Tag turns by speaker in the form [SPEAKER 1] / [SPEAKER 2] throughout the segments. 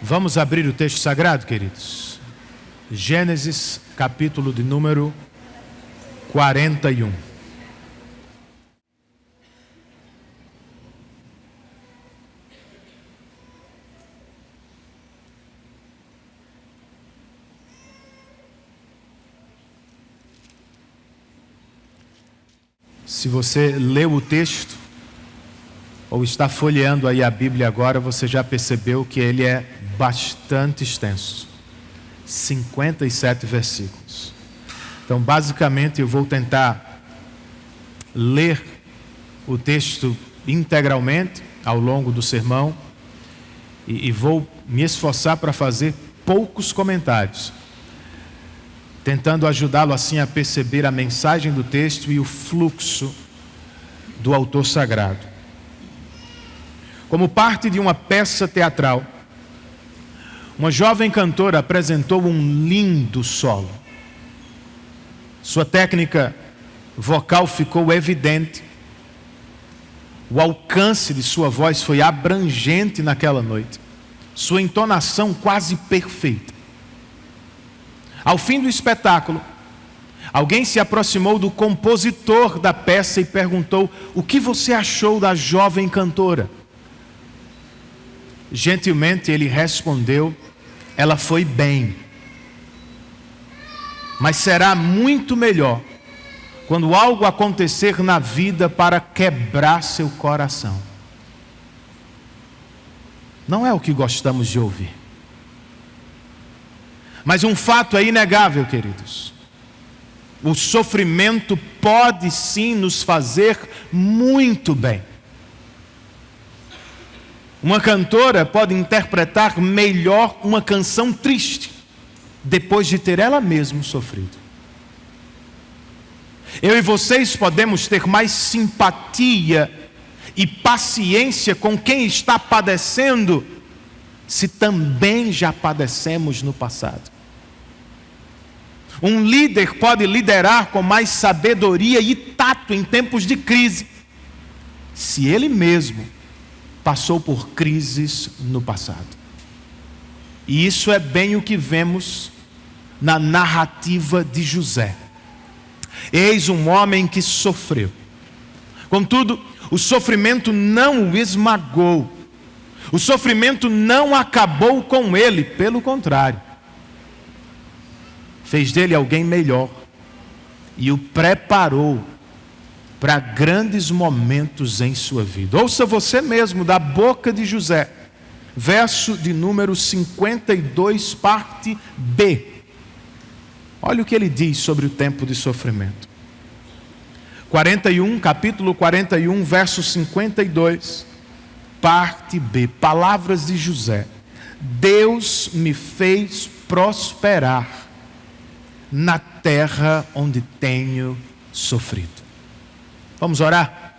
[SPEAKER 1] Vamos abrir o texto sagrado, queridos. Gênesis, capítulo de número 41. Se você leu o texto, ou está folheando aí a Bíblia agora, você já percebeu que ele é bastante extenso. 57 versículos. Então, basicamente, eu vou tentar ler o texto integralmente ao longo do sermão e vou me esforçar para fazer poucos comentários, tentando ajudá-lo assim a perceber a mensagem do texto e o fluxo do autor sagrado. Como parte de uma peça teatral, uma jovem cantora apresentou um lindo solo. Sua técnica vocal ficou evidente. O alcance de sua voz foi abrangente naquela noite. Sua entonação quase perfeita. Ao fim do espetáculo, alguém se aproximou do compositor da peça e perguntou: "O que você achou da jovem cantora?" Gentilmente ele respondeu: "Ela foi bem. Mas será muito melhor quando algo acontecer na vida para quebrar seu coração." Não é o que gostamos de ouvir. Mas um fato é inegável, queridos. O sofrimento pode sim nos fazer muito bem. Uma cantora pode interpretar melhor uma canção triste depois de ter ela mesma sofrido. Eu e vocês podemos ter mais simpatia e paciência com quem está padecendo se também já padecemos no passado. Um líder pode liderar com mais sabedoria e tato em tempos de crise se ele mesmo passou por crises no passado. E isso é bem o que vemos na narrativa de José. Eis um homem que sofreu. Contudo, o sofrimento não o esmagou. O sofrimento não acabou com ele, pelo contrário. Fez dele alguém melhor e o preparou para grandes momentos em sua vida. Ouça você mesmo da boca de José, verso de número 52, parte B. Olha o que ele diz sobre o tempo de sofrimento. Capítulo 41, verso 52, parte B. Palavras de José: Deus me fez prosperar na terra onde tenho sofrido. Vamos orar?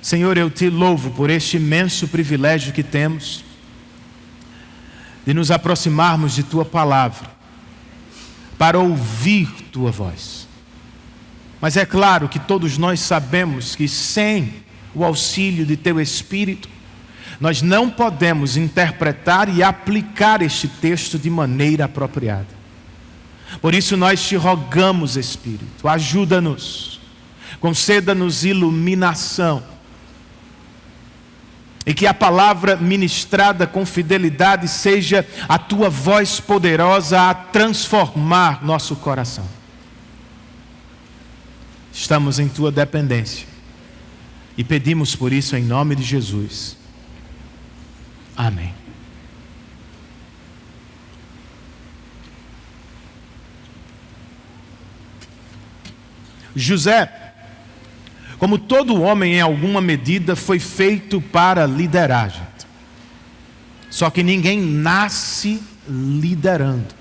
[SPEAKER 1] Senhor, eu te louvo por este imenso privilégio que temos de nos aproximarmos de tua palavra para ouvir tua voz. Mas é claro que todos nós sabemos que sem o auxílio de teu Espírito, nós não podemos interpretar e aplicar este texto de maneira apropriada. Por isso nós te rogamos, Espírito, ajuda-nos. Conceda-nos iluminação e que a palavra ministrada com fidelidade seja a tua voz poderosa a transformar nosso coração. Estamos em tua dependência e pedimos por isso em nome de Jesus. Amém. José, como todo homem em alguma medida, foi feito para liderar, gente. Só que ninguém nasce liderando.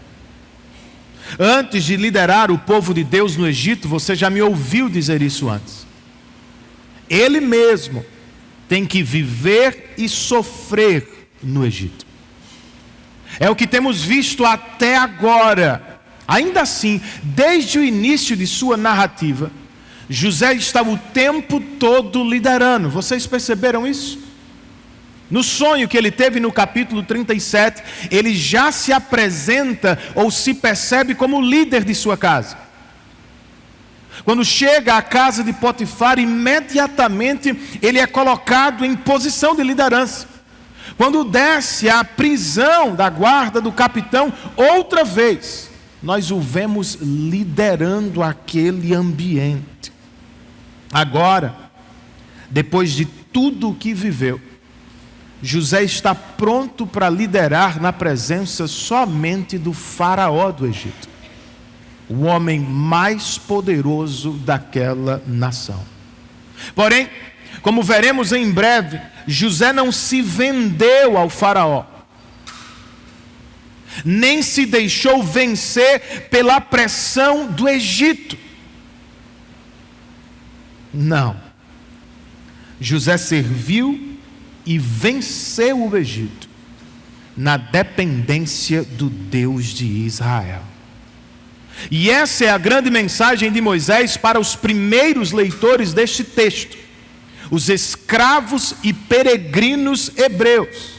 [SPEAKER 1] Antes de liderar o povo de Deus no Egito, você já me ouviu dizer isso antes. Ele mesmo tem que viver e sofrer no Egito. É o que temos visto até agora. Ainda assim, desde o início de sua narrativa, José está o tempo todo liderando. Vocês perceberam isso? No sonho que ele teve no capítulo 37, ele já se apresenta ou se percebe como líder de sua casa. Quando chega à casa de Potifar, imediatamente ele é colocado em posição de liderança. Quando desce à prisão da guarda do capitão, outra vez, nós o vemos liderando aquele ambiente. Agora, depois de tudo o que viveu, José está pronto para liderar na presença somente do faraó do Egito, o homem mais poderoso daquela nação. Porém, como veremos em breve, José não se vendeu ao faraó, nem se deixou vencer pela pressão do Egito. Não. José serviu e venceu o Egito na dependência do Deus de Israel. E essa é a grande mensagem de Moisés para os primeiros leitores deste texto, os escravos e peregrinos hebreus.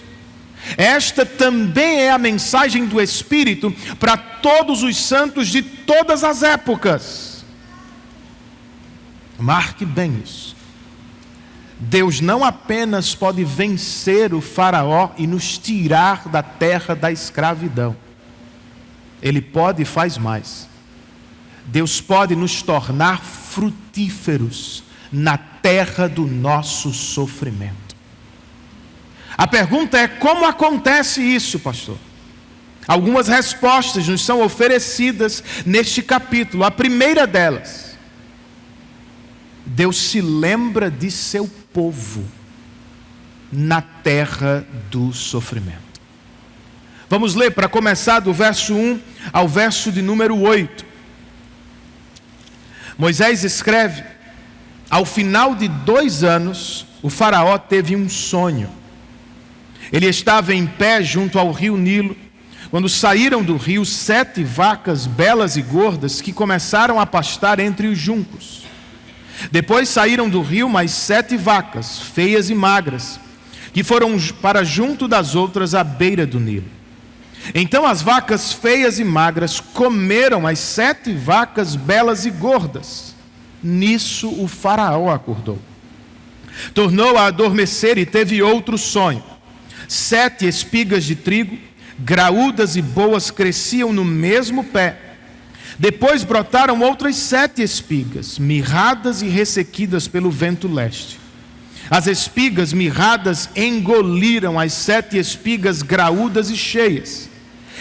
[SPEAKER 1] Esta também é a mensagem do Espírito para todos os santos de todas as épocas. Marque bem isso. Deus não apenas pode vencer o faraó e nos tirar da terra da escravidão. Ele pode e faz mais. Deus pode nos tornar frutíferos na terra do nosso sofrimento. A pergunta é: como acontece isso, pastor? Algumas respostas nos são oferecidas neste capítulo. A primeira delas: Deus se lembra de seu povo na terra do sofrimento. Vamos ler para começar do verso 1 ao verso de número 8. Moisés escreve: ao final de 2 anos, o faraó teve um sonho. Ele estava em pé junto ao rio Nilo, quando saíram do rio 7 vacas belas e gordas que começaram a pastar entre os juncos. Depois saíram do rio mais 7 vacas, feias e magras, que foram para junto das outras à beira do Nilo. Então as vacas feias e magras comeram as 7 vacas belas e gordas. Nisso o faraó acordou. Tornou a adormecer e teve outro sonho. 7 espigas de trigo, graúdas e boas, cresciam no mesmo pé. Depois brotaram outras 7 espigas, mirradas e ressequidas pelo vento leste. As espigas mirradas engoliram as 7 espigas graúdas e cheias.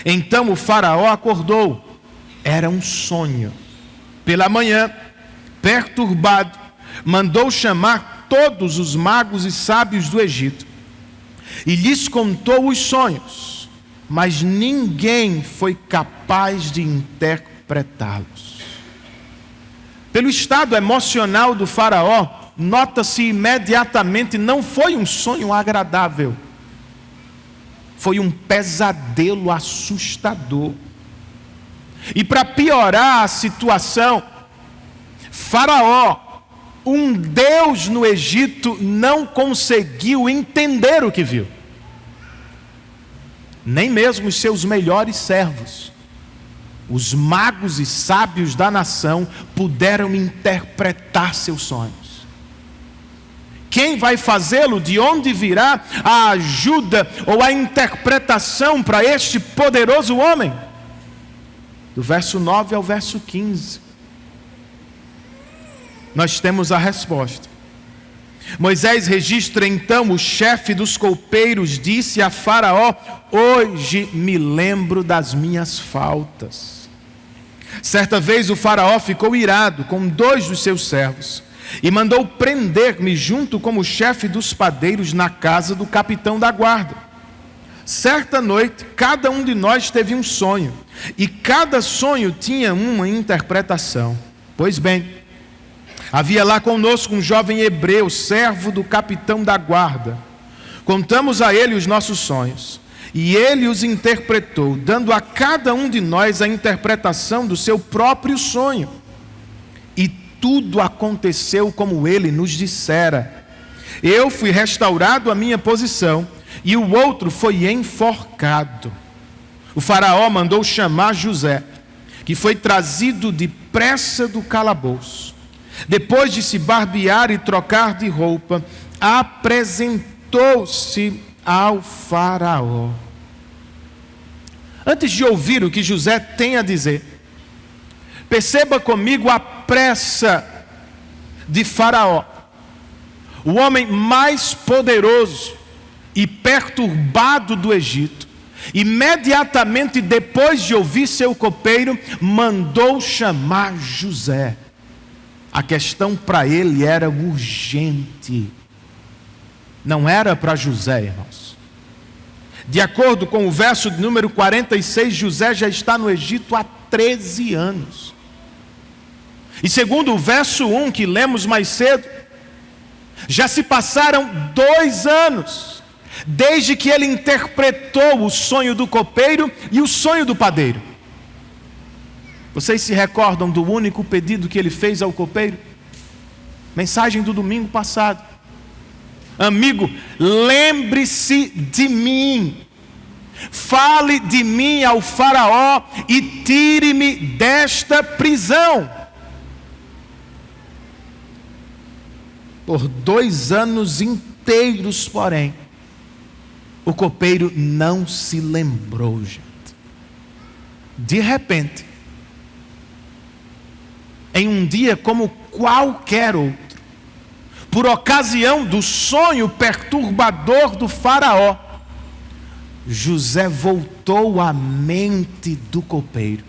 [SPEAKER 1] Então o faraó acordou. Era um sonho. Pela manhã, perturbado, mandou chamar todos os magos e sábios do Egito e lhes contou os sonhos, mas ninguém foi capaz de interpretá-los. Pelo estado emocional do faraó, nota-se imediatamente, não foi um sonho agradável. Foi um pesadelo assustador. E para piorar a situação, Faraó, um deus no Egito, não conseguiu entender o que viu. Nem mesmo os seus melhores servos, os magos e sábios da nação, puderam interpretar seus sonhos. Quem vai fazê-lo? De onde virá a ajuda ou a interpretação para este poderoso homem? Do verso 9 ao verso 15. Nós temos a resposta. Moisés registra então: o chefe dos copeiros disse a Faraó: hoje me lembro das minhas faltas. Certa vez o Faraó ficou irado com 2 dos seus servos e mandou prender-me junto com o chefe dos padeiros na casa do capitão da guarda. Certa noite, cada um de nós teve um sonho, e cada sonho tinha uma interpretação. Pois bem, havia lá conosco um jovem hebreu, servo do capitão da guarda. Contamos a ele os nossos sonhos, e ele os interpretou, dando a cada um de nós a interpretação do seu próprio sonho. E tudo aconteceu como ele nos dissera. Eu fui restaurado à minha posição, e o outro foi enforcado. O faraó mandou chamar José, que foi trazido depressa do calabouço. Depois de se barbear e trocar de roupa, apresentou-se ao faraó. Antes de ouvir o que José tem a dizer, perceba comigo a pressa de Faraó, o homem mais poderoso e perturbado do Egito. Imediatamente depois de ouvir seu copeiro, mandou chamar José. A questão para ele era urgente. Não era para José, irmãos. De acordo com o verso de número 46, José já está no Egito há 13 anos. E segundo o verso 1 que lemos mais cedo, já se passaram 2 anos desde que ele interpretou o sonho do copeiro e o sonho do padeiro. Vocês se recordam do único pedido que ele fez ao copeiro? Mensagem do domingo passado. Amigo, lembre-se de mim. Fale de mim ao faraó e tire-me desta prisão. Por 2 anos inteiros, porém, o copeiro não se lembrou, gente. De repente, em um dia como qualquer outro, por ocasião do sonho perturbador do faraó, José voltou à mente do copeiro.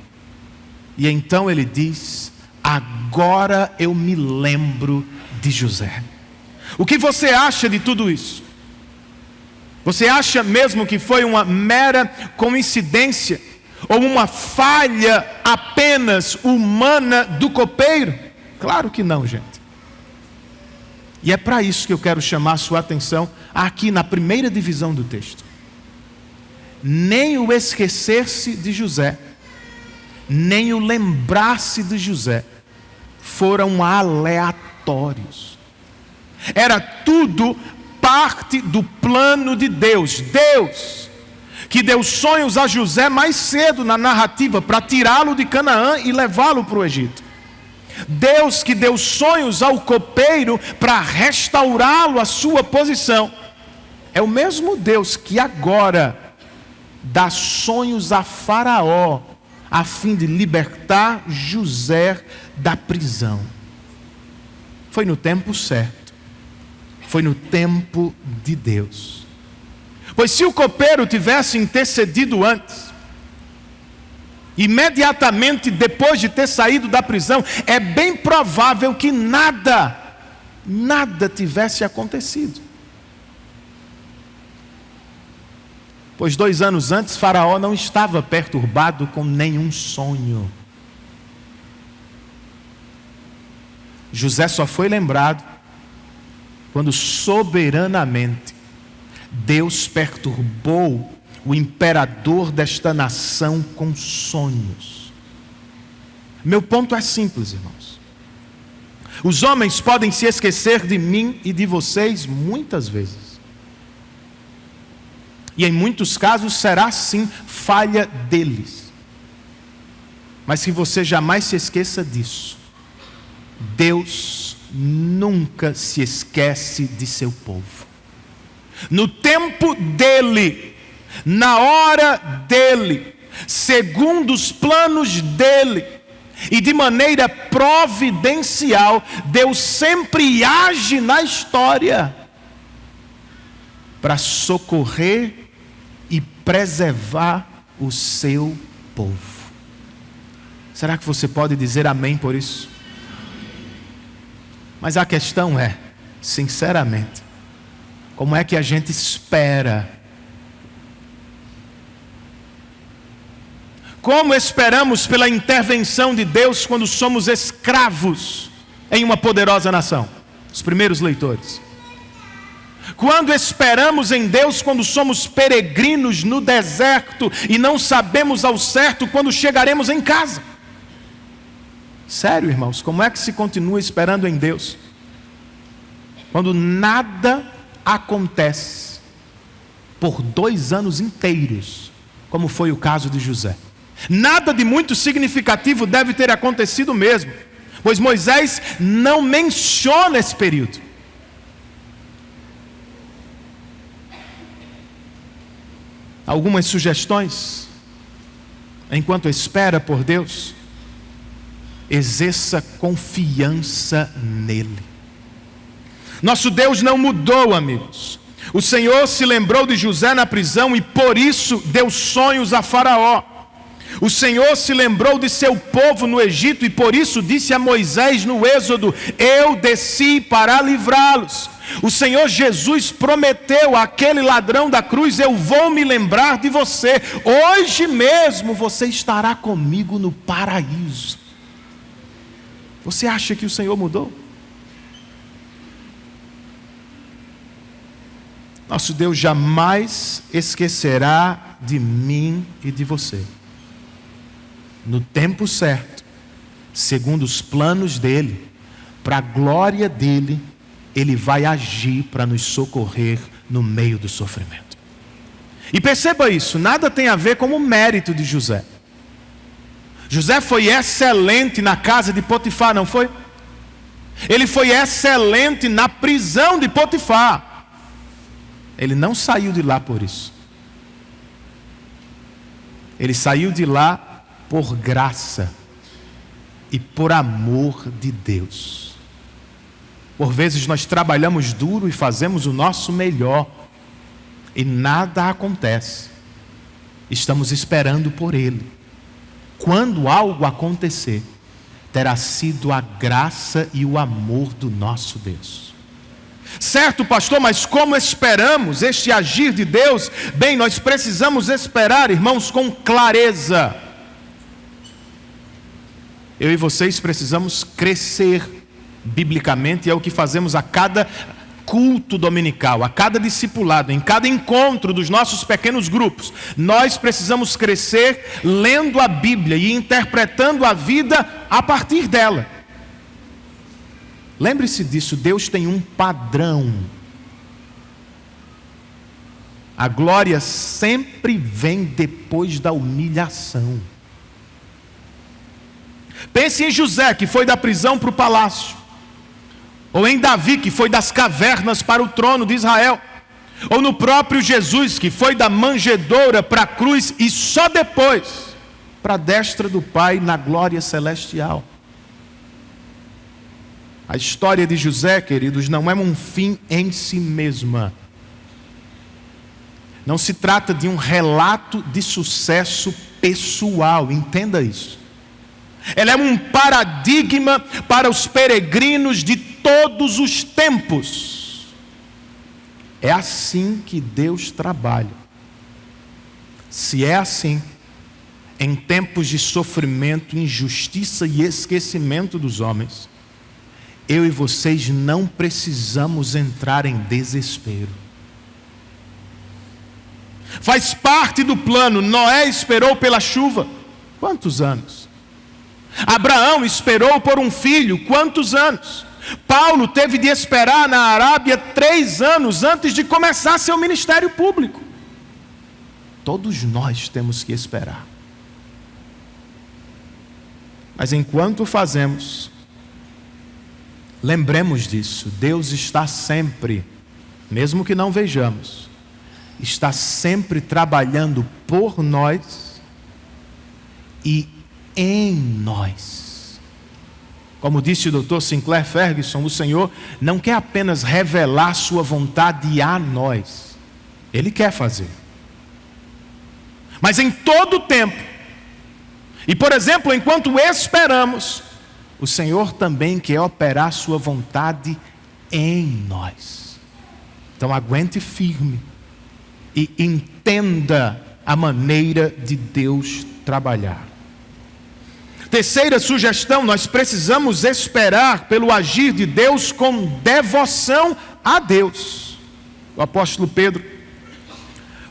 [SPEAKER 1] E então ele diz: agora eu me lembro de José. O que você acha de tudo isso? Você acha mesmo que foi uma mera coincidência ou uma falha apenas humana do copeiro? Claro que não, gente. E é para isso que eu quero chamar a sua atenção aqui na primeira divisão do texto. Nem o esquecer-se de José, nem o lembrar-se de José foram aleatórios. Era tudo parte do plano de Deus. Deus que deu sonhos a José mais cedo na narrativa para tirá-lo de Canaã e levá-lo para o Egito. Deus que deu sonhos ao copeiro para restaurá-lo à sua posição. É o mesmo Deus que agora dá sonhos a Faraó a fim de libertar José da prisão. Foi no tempo certo. Foi no tempo de Deus. Pois se o copeiro tivesse intercedido antes, imediatamente depois de ter saído da prisão, é bem provável que nada tivesse acontecido. Pois 2 anos antes, Faraó não estava perturbado com nenhum sonho. José só foi lembrado quando soberanamente Deus perturbou o imperador desta nação com sonhos. Meu ponto é simples, irmãos. Os homens podem se esquecer de mim e de vocês muitas vezes. E em muitos casos será sim falha deles. Mas que você jamais se esqueça disso. Deus nunca se esquece de seu povo. No tempo dele, na hora dele, segundo os planos dele, e de maneira providencial, Deus sempre age na história para socorrer e preservar o seu povo. Será que você pode dizer amém por isso? Mas a questão é, sinceramente, como é que a gente espera? Como esperamos pela intervenção de Deus quando somos escravos em uma poderosa nação? Os primeiros leitores. Quando esperamos em Deus quando somos peregrinos no deserto e não sabemos ao certo quando chegaremos em casa? Sério, irmãos, como é que se continua esperando em Deus quando nada acontece por 2 anos inteiros, como foi o caso de José. Nada de muito significativo deve ter acontecido mesmo, pois Moisés não menciona esse período. Algumas sugestões, enquanto espera por Deus: exerça confiança nele. Nosso Deus não mudou, amigos. O Senhor se lembrou de José na prisão e por isso deu sonhos a Faraó. O Senhor se lembrou de seu povo no Egito e por isso disse a Moisés no Êxodo: eu desci para livrá-los. O Senhor Jesus prometeu àquele ladrão da cruz: eu vou me lembrar de você. Hoje mesmo você estará comigo no paraíso. Você acha que o Senhor mudou? Nosso Deus jamais esquecerá de mim e de você. No tempo certo, segundo os planos dele, para a glória dele, ele vai agir para nos socorrer no meio do sofrimento. E perceba isso, nada tem a ver com o mérito de José. José foi excelente na casa de Potifar, não foi? Ele foi excelente na prisão de Potifar. Ele não saiu de lá por isso. Ele saiu de lá por graça e por amor de Deus. Por vezes nós trabalhamos duro e fazemos o nosso melhor e nada acontece. Estamos esperando por Ele. Quando algo acontecer, terá sido a graça e o amor do nosso Deus. Certo, pastor, mas como esperamos este agir de Deus? Bem, nós precisamos esperar, irmãos, com clareza. Eu e vocês precisamos crescer biblicamente, e é o que fazemos a cada culto dominical, a cada discipulado, em cada encontro dos nossos pequenos grupos. Nós precisamos crescer lendo a Bíblia e interpretando a vida a partir dela. Lembre-se disso, Deus tem um padrão. A glória sempre vem depois da humilhação. Pense em José, que foi da prisão para o palácio. Ou em Davi, que foi das cavernas para o trono de Israel. Ou no próprio Jesus, que foi da manjedoura para a cruz e só depois para a destra do Pai na glória celestial. A história de José, queridos, não é um fim em si mesma. Não se trata de um relato de sucesso pessoal, entenda isso. Ela é um paradigma para os peregrinos de todos os tempos. É assim que Deus trabalha. Se é assim, em tempos de sofrimento, injustiça e esquecimento dos homens, eu e vocês não precisamos entrar em desespero. Faz parte do plano. Noé esperou pela chuva. Quantos anos? Abraão esperou por um filho. Quantos anos? Paulo teve de esperar na Arábia 3 anos antes de começar seu ministério público. Todos nós temos que esperar. Mas enquanto fazemos, lembremos disso. Deus está sempre, mesmo que não vejamos, está sempre trabalhando por nós e em nós. Como disse o Dr. Sinclair Ferguson, o Senhor não quer apenas revelar sua vontade a nós. Ele quer fazer. Mas em todo o tempo, e por exemplo, enquanto esperamos, o Senhor também quer operar sua vontade em nós. Então aguente firme e entenda a maneira de Deus trabalhar. Terceira sugestão, nós precisamos esperar pelo agir de Deus com devoção a Deus. O apóstolo Pedro,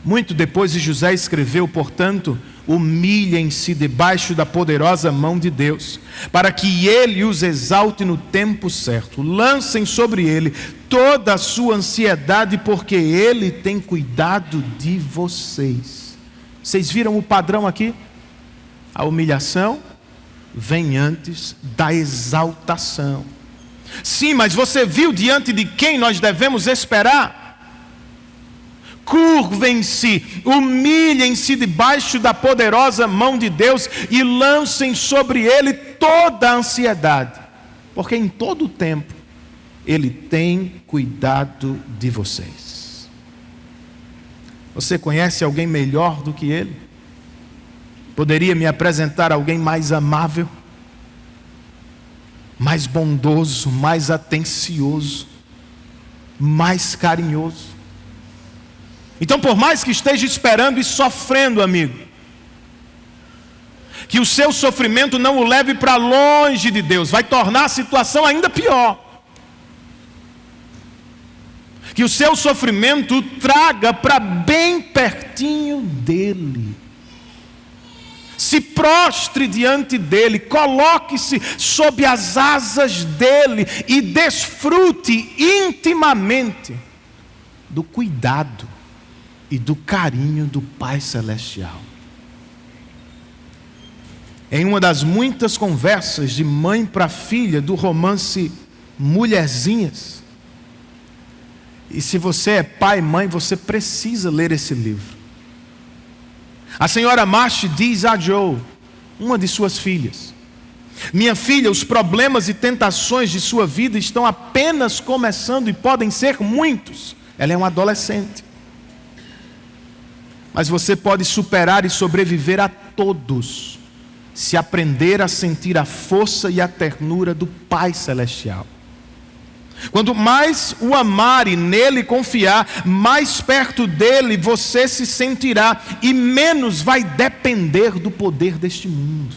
[SPEAKER 1] muito depois de José, escreveu: portanto, humilhem-se debaixo da poderosa mão de Deus, para que Ele os exalte no tempo certo. Lancem sobre Ele toda a sua ansiedade, porque Ele tem cuidado de vocês. Vocês viram o padrão aqui? A humilhação vem antes da exaltação. Sim, mas você viu diante de quem nós devemos esperar? Curvem-se, humilhem-se debaixo da poderosa mão de Deus e lancem sobre Ele toda a ansiedade, porque em todo o tempo Ele tem cuidado de vocês. Você conhece alguém melhor do que Ele? Poderia me apresentar alguém mais amável, mais bondoso, mais atencioso, mais carinhoso? Então, por mais que esteja esperando e sofrendo, amigo, que o seu sofrimento não o leve para longe de Deus, vai tornar a situação ainda pior. Que o seu sofrimento o traga para bem pertinho dele. Se prostre diante dele, coloque-se sob as asas dele e desfrute intimamente do cuidado e do carinho do Pai Celestial. Em uma das muitas conversas de mãe para filha do romance Mulherzinhas, e se você é pai e mãe, você precisa ler esse livro. A senhora Marsh diz a Joe, uma de suas filhas: minha filha, os problemas e tentações de sua vida estão apenas começando e podem ser muitos. Ela é uma adolescente. Mas você pode superar e sobreviver a todos, se aprender a sentir a força e a ternura do Pai Celestial. Quanto mais o amar e nele confiar, mais perto dele você se sentirá e menos vai depender do poder deste mundo.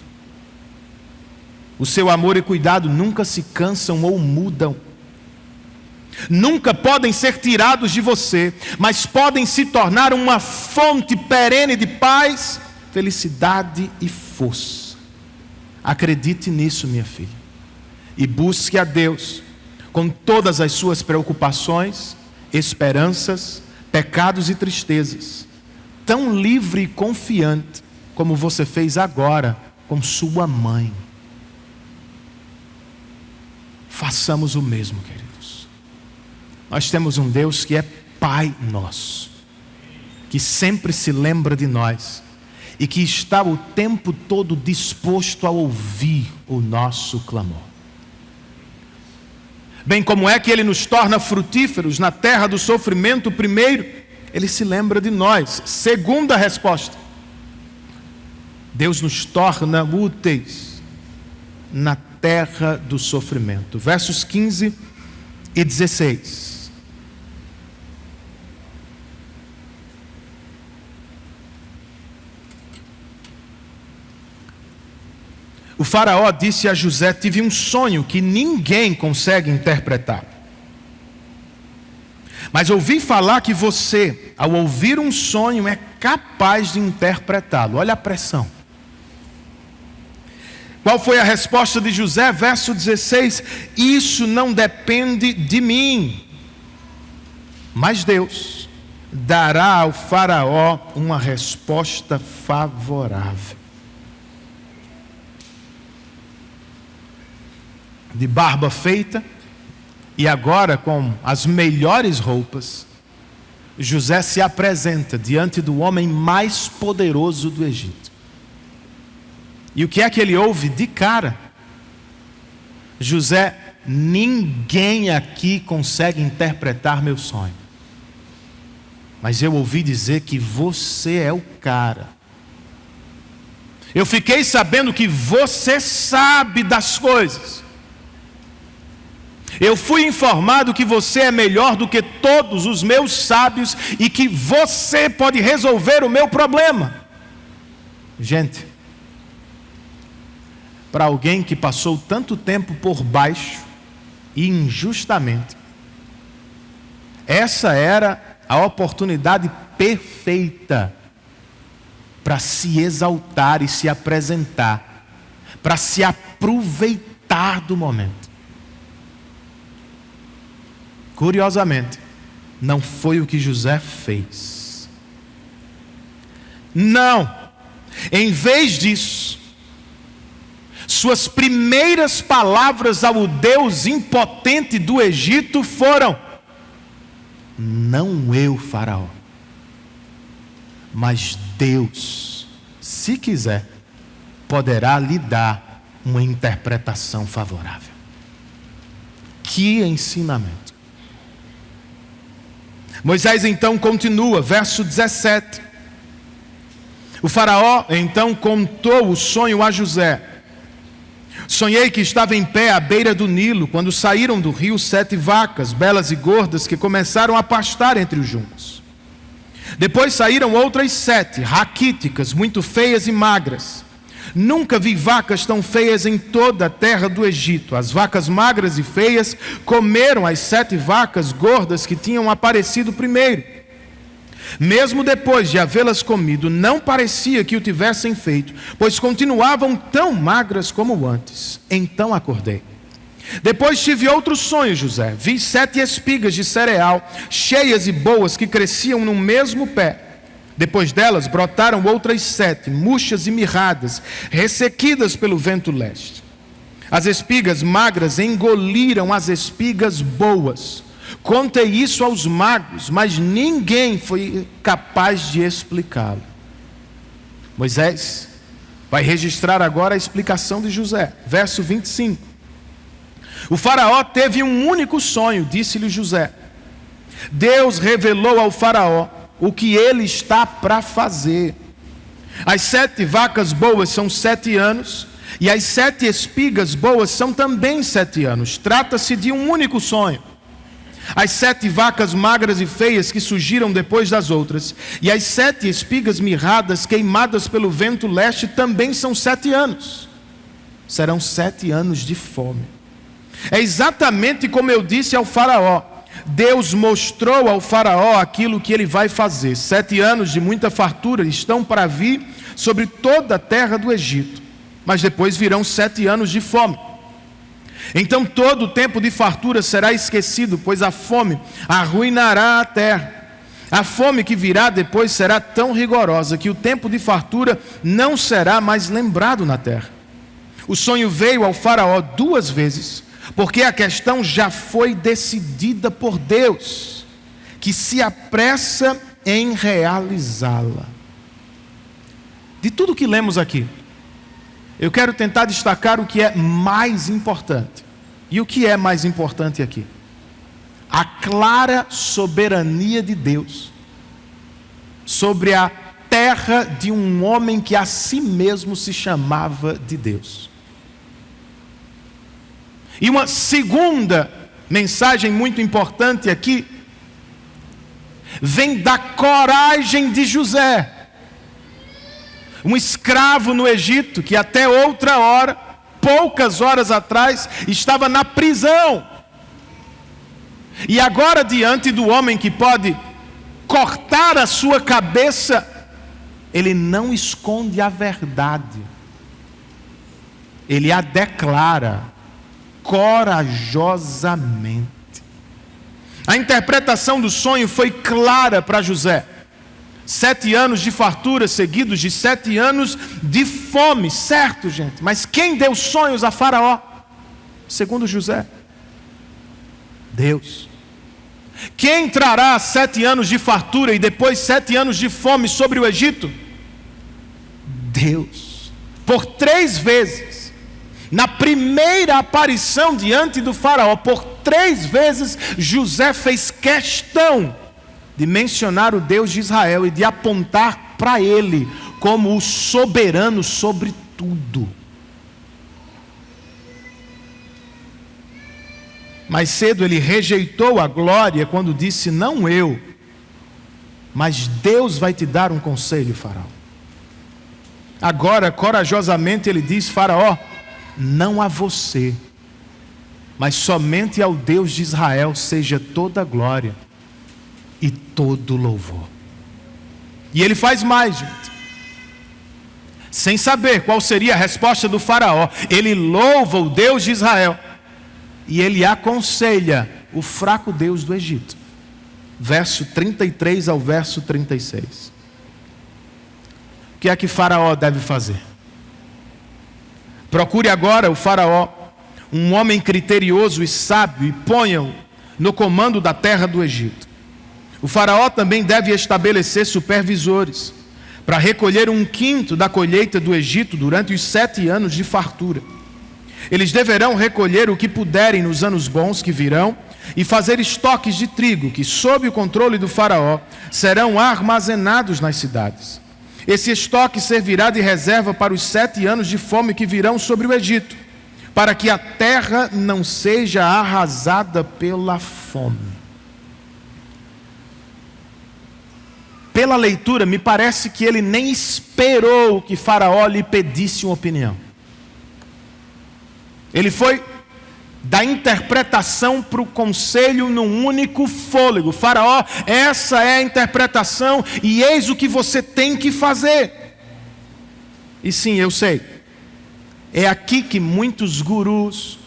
[SPEAKER 1] O seu amor e cuidado nunca se cansam ou mudam. Nunca podem ser tirados de você, mas podem se tornar uma fonte perene de paz, felicidade e força. Acredite nisso, minha filha, e busque a Deus com todas as suas preocupações, esperanças, pecados e tristezas, tão livre e confiante como você fez agora com sua mãe. Façamos o mesmo, queridos. Nós temos um Deus que é Pai nosso, que sempre se lembra de nós e que está o tempo todo disposto a ouvir o nosso clamor. Bem, como é que Ele nos torna frutíferos na terra do sofrimento? Primeiro, Ele se lembra de nós. Segunda resposta: Deus nos torna úteis na terra do sofrimento. Versos 15 e 16. O faraó disse a José: tive um sonho que ninguém consegue interpretar. Mas ouvi falar que você, ao ouvir um sonho, é capaz de interpretá-lo. Olha a pressão. Qual foi a resposta de José? Verso 16: isso não depende de mim, mas Deus dará ao faraó uma resposta favorável. De barba feita e agora com as melhores roupas, José se apresenta diante do homem mais poderoso do Egito. E o que é que ele ouve de cara? José: ninguém aqui consegue interpretar meu sonho, mas eu ouvi dizer que você é o cara. Eu fiquei sabendo que você sabe das coisas. Eu fui informado que você é melhor do que todos os meus sábios e que você pode resolver o meu problema. Gente, para alguém que passou tanto tempo por baixo e injustamente, essa era a oportunidade perfeita para se exaltar e se apresentar, para se aproveitar do momento. Curiosamente, não foi o que José fez. Não. Em vez disso, suas primeiras palavras ao Deus impotente do Egito foram: não eu, Faraó, mas Deus, se quiser, poderá lhe dar uma interpretação favorável. Que ensinamento! Moisés então continua, verso 17. O faraó então contou o sonho a José. Sonhei que estava em pé à beira do Nilo, quando saíram do rio 7 vacas, belas e gordas, que começaram a pastar entre os juncos. Depois saíram outras 7, raquíticas, muito feias e magras. Nunca vi vacas tão feias em toda a terra do Egito. As vacas magras e feias comeram as 7 vacas gordas que tinham aparecido primeiro. Mesmo depois de havê-las comido, não parecia que o tivessem feito, pois continuavam tão magras como antes. Então acordei. Depois tive outro sonho, José. Vi 7 espigas de cereal, cheias e boas, que cresciam no mesmo pé. Depois delas brotaram outras 7, murchas e mirradas, ressequidas pelo vento leste. As espigas magras engoliram as espigas boas. Contei isso aos magos, mas ninguém foi capaz de explicá-lo. Moisés vai registrar agora a explicação de José. Verso 25. O faraó teve um único sonho, disse-lhe José. Deus revelou ao faraó o que ele está para fazer. As 7 vacas boas são 7 anos, e as 7 espigas boas são também 7 anos. Trata-se de um único sonho. As 7 vacas magras e feias que surgiram depois das outras, e as 7 espigas mirradas queimadas pelo vento leste também são 7 anos. Serão 7 anos de fome. É exatamente como eu disse ao faraó. Deus mostrou ao faraó aquilo que ele vai fazer. 7 anos de muita fartura estão para vir sobre toda a terra do Egito, mas depois virão 7 anos de fome. Então todo o tempo de fartura será esquecido, pois a fome arruinará a terra. A fome que virá depois será tão rigorosa que o tempo de fartura não será mais lembrado na terra. O sonho veio ao faraó 2 vezes, porque a questão já foi decidida por Deus, que se apressa em realizá-la. De tudo que lemos aqui, eu quero tentar destacar o que é mais importante. E o que é mais importante aqui? A clara soberania de Deus sobre a terra de um homem que a si mesmo se chamava de Deus. E uma segunda mensagem muito importante aqui vem da coragem de José, um escravo no Egito que até outra hora, poucas horas atrás, estava na prisão. E agora, diante do homem que pode cortar a sua cabeça, ele não esconde a verdade, ele a declara corajosamente. A interpretação do sonho foi clara para José. 7 anos de fartura seguidos de 7 anos de fome, certo, gente? Mas quem deu sonhos a Faraó? Segundo José, Deus. Quem trará 7 anos de fartura e depois 7 anos de fome sobre o Egito? Deus. Por 3 vezes. Na primeira aparição diante do faraó, por 3 vezes, José fez questão de mencionar o Deus de Israel e de apontar para ele como o soberano sobre tudo. Mais cedo ele rejeitou a glória quando disse: não eu, mas Deus vai te dar um conselho, faraó. Agora, corajosamente, ele diz: faraó, não a você, mas somente ao Deus de Israel seja toda a glória e todo o louvor. E ele faz mais, gente. sem saber qual seria a resposta do faraó, ele louva o Deus de Israel e ele aconselha o fraco Deus do Egito. Verso 33 ao verso 36. O que é que faraó deve fazer? Procure agora o faraó, um homem criterioso e sábio, e ponham no comando da terra do Egito. O faraó também deve estabelecer supervisores para recolher 1/5 da colheita do Egito durante os 7 anos de fartura. Eles deverão recolher o que puderem nos anos bons que virão e fazer estoques de trigo que, sob o controle do faraó, serão armazenados nas cidades. Esse estoque servirá de reserva para os 7 anos de fome que virão sobre o Egito, para que a terra não seja arrasada pela fome. Pela leitura, me parece que ele nem esperou que Faraó lhe pedisse uma opinião. Ele foi da interpretação para o conselho num único fôlego. Faraó, essa é a interpretação e eis o que você tem que fazer. E sim, eu sei. É aqui que muitos gurus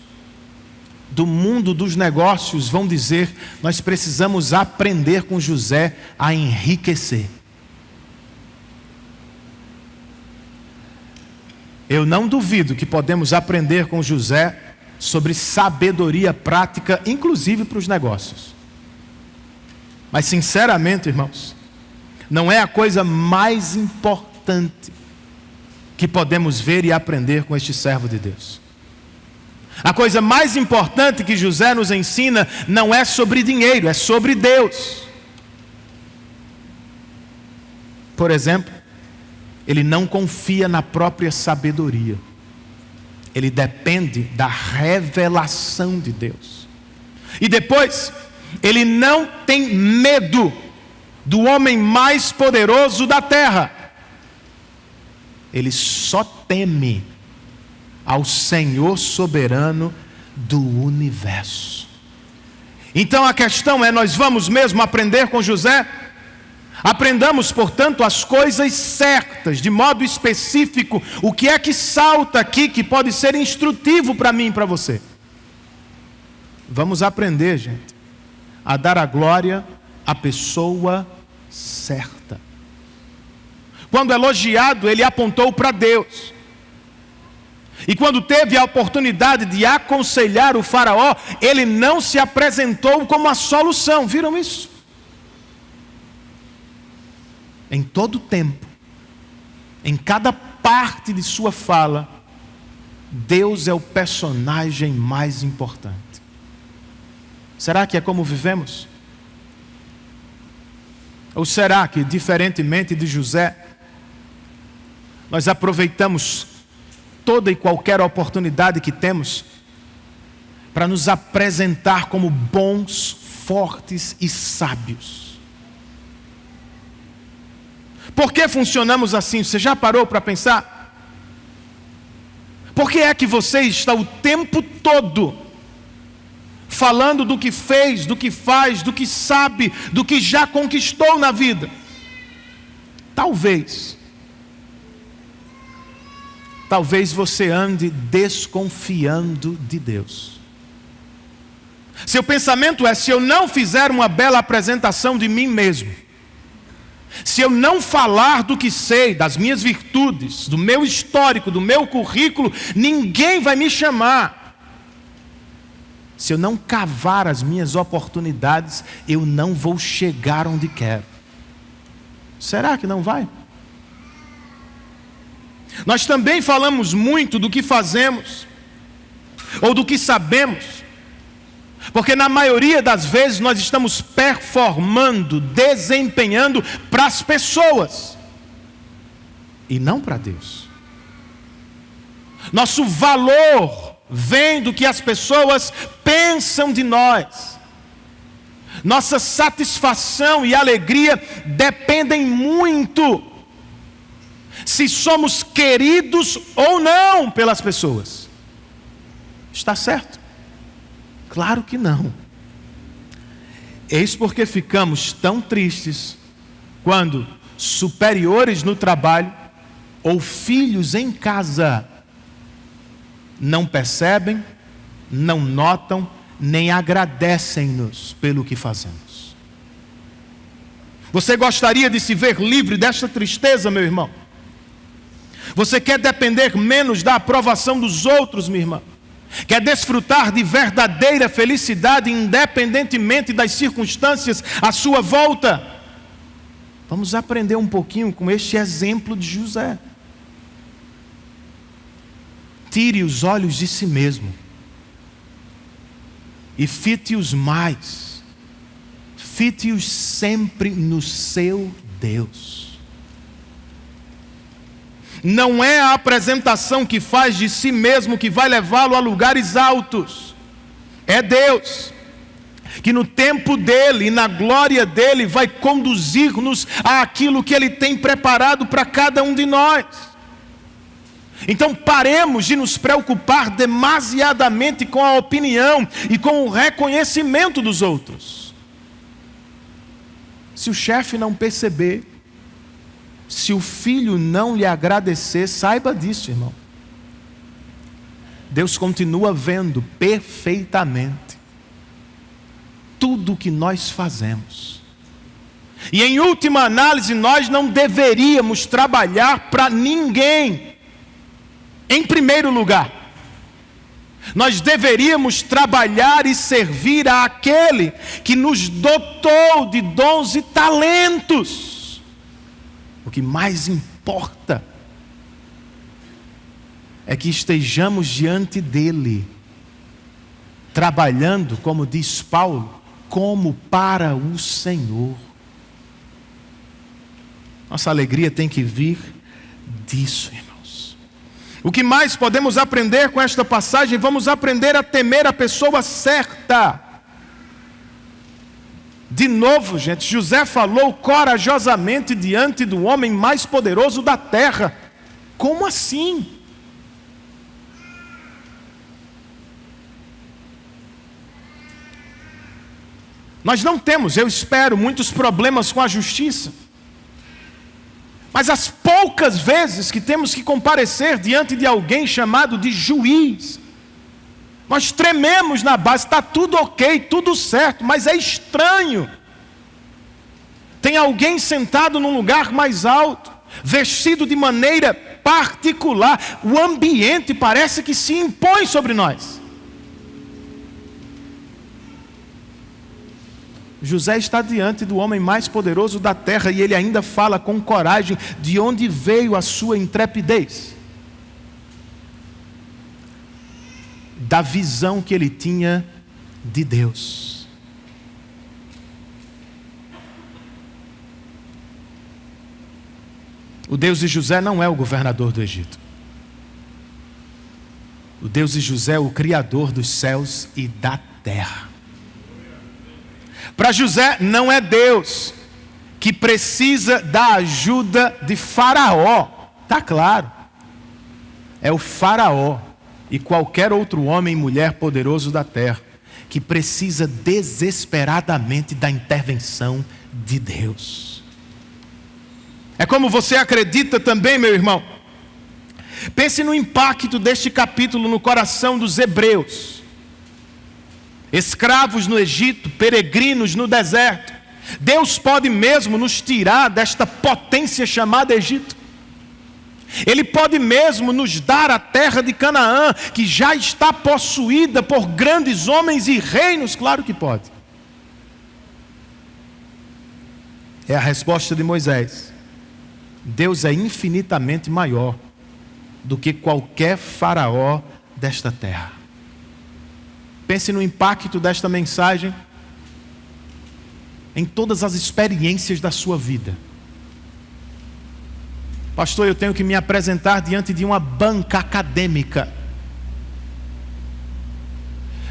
[SPEAKER 1] do mundo dos negócios vão dizer: nós precisamos aprender com José a enriquecer. Eu não duvido que podemos aprender com José sobre sabedoria prática, inclusive para os negócios. Mas sinceramente, irmãos, não é a coisa mais importante que podemos ver e aprender com este servo de Deus. A coisa mais importante que José nos ensina não é sobre dinheiro, é sobre Deus. Por exemplo, ele não confia na própria sabedoria. Ele depende da revelação de Deus. E depois, ele não tem medo do homem mais poderoso da terra. Ele só teme ao Senhor soberano do universo. Então a questão é: nós vamos mesmo aprender com José? Aprendamos, portanto, as coisas certas, de modo específico. O que é que salta aqui que pode ser instrutivo para mim e para você? Vamos aprender, gente, a dar a glória à pessoa certa. Quando elogiado, ele apontou para Deus. E quando teve a oportunidade de aconselhar o faraó, ele não se apresentou como a solução. Viram isso? Em todo tempo, em cada parte de sua fala, Deus é o personagem mais importante. Será que é como vivemos? Ou será que, diferentemente de José, nós aproveitamos toda e qualquer oportunidade que temos para nos apresentar como bons, fortes e sábios? Por que funcionamos assim? Você já parou para pensar? Por que é que você está o tempo todo falando do que fez, do que faz, do que sabe, do que já conquistou na vida? Talvez você ande desconfiando de Deus. Seu pensamento é: se eu não fizer uma bela apresentação de mim mesmo, se eu não falar do que sei, das minhas virtudes, do meu histórico, do meu currículo, ninguém vai me chamar. Se eu não cavar as minhas oportunidades, eu não vou chegar onde quero. Será que não vai? Nós também falamos muito do que fazemos, ou do que sabemos, porque na maioria das vezes nós estamos performando, desempenhando para as pessoas, e não para Deus. Nosso valor vem do que as pessoas pensam de nós. Nossa satisfação e alegria dependem muito se somos queridos ou não pelas pessoas. Está certo? Claro que não. Eis porque ficamos tão tristes quando superiores no trabalho ou filhos em casa não percebem, não notam, nem agradecem-nos pelo que fazemos. Você gostaria de se ver livre desta tristeza, meu irmão? Você quer depender menos da aprovação dos outros, minha irmã? Quer desfrutar de verdadeira felicidade independentemente das circunstâncias à sua volta? Vamos aprender um pouquinho com este exemplo de José. Tire os olhos de si mesmo e fite-os mais. Fite-os sempre no seu Deus. Não é a apresentação que faz de si mesmo que vai levá-lo a lugares altos. É Deus que no tempo dele e na glória dele vai conduzir-nos àquilo que ele tem preparado para cada um de nós. Então paremos de nos preocupar demasiadamente com a opinião e com o reconhecimento dos outros. Se o chefe não perceber, se o filho não lhe agradecer, saiba disso, irmão. Deus continua vendo perfeitamente tudo o que nós fazemos. E em última análise, nós não deveríamos trabalhar para ninguém. Em primeiro lugar, nós deveríamos trabalhar e servir àquele que nos dotou de dons e talentos. O que mais importa é que estejamos diante dele, trabalhando, como diz Paulo, como para o Senhor. Nossa alegria tem que vir disso, irmãos. O que mais podemos aprender com esta passagem? Vamos aprender a temer a pessoa certa. De novo, gente, José falou corajosamente diante do homem mais poderoso da terra. Como assim? Nós não temos, eu espero, muitos problemas com a justiça. Mas as poucas vezes que temos que comparecer diante de alguém chamado de juiz, nós trememos na base, está tudo ok, tudo certo, mas é estranho. Tem alguém sentado num lugar mais alto, vestido de maneira particular, o ambiente parece que se impõe sobre nós. José está diante do homem mais poderoso da terra e ele ainda fala com coragem de onde veio a sua intrepidez. Da visão que ele tinha de Deus. O Deus de José não é o governador do Egito. O Deus de José é o Criador dos céus e da terra. Para José não é Deus que precisa da ajuda de Faraó, está claro. É o Faraó e qualquer outro homem e mulher poderoso da terra que precisa desesperadamente da intervenção de Deus. É como você acredita também, meu irmão. Pense no impacto deste capítulo no coração dos hebreus. Escravos no Egito, peregrinos no deserto. Deus pode mesmo nos tirar desta potência chamada Egito. Ele pode mesmo nos dar a terra de Canaã, que já está possuída por grandes homens e reinos. Claro que pode. É a resposta de Moisés. Deus é infinitamente maior do que qualquer faraó desta terra. Pense no impacto desta mensagem em todas as experiências da sua vida. Pastor, eu tenho que me apresentar diante de uma banca acadêmica.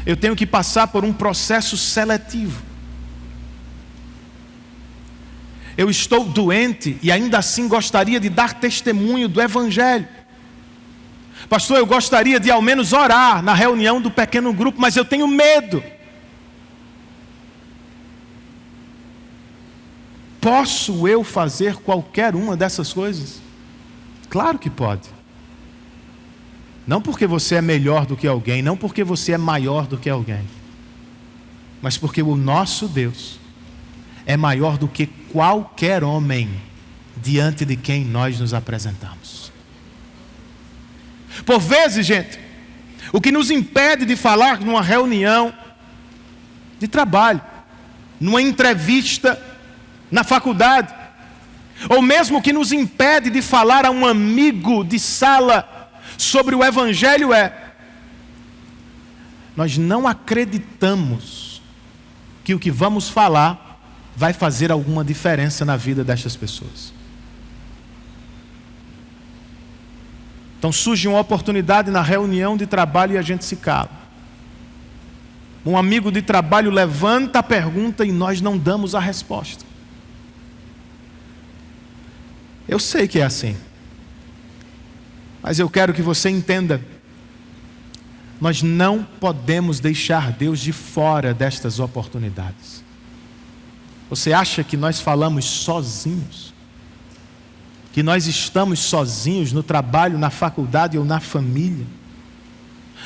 [SPEAKER 1] Eu tenho que passar por um processo seletivo. Eu estou doente e ainda assim gostaria de dar testemunho do Evangelho. Pastor, eu gostaria de ao menos orar na reunião do pequeno grupo, mas eu tenho medo. Posso eu fazer qualquer uma dessas coisas? Claro que pode. Não porque você é melhor do que alguém, não porque você é maior do que alguém, mas porque o nosso Deus é maior do que qualquer homem diante de quem nós nos apresentamos. Por vezes, gente, o que nos impede de falar numa reunião de trabalho, numa entrevista na faculdade, ou mesmo o que nos impede de falar a um amigo de sala sobre o Evangelho nós não acreditamos que o que vamos falar vai fazer alguma diferença na vida destas pessoas. Então surge uma oportunidade na reunião de trabalho e a gente se cala. Um amigo de trabalho levanta a pergunta e nós não damos a resposta. Eu sei que é assim, mas eu quero que você entenda, nós não podemos deixar Deus de fora destas oportunidades. Você acha que nós falamos sozinhos? Que nós estamos sozinhos no trabalho, na faculdade ou na família?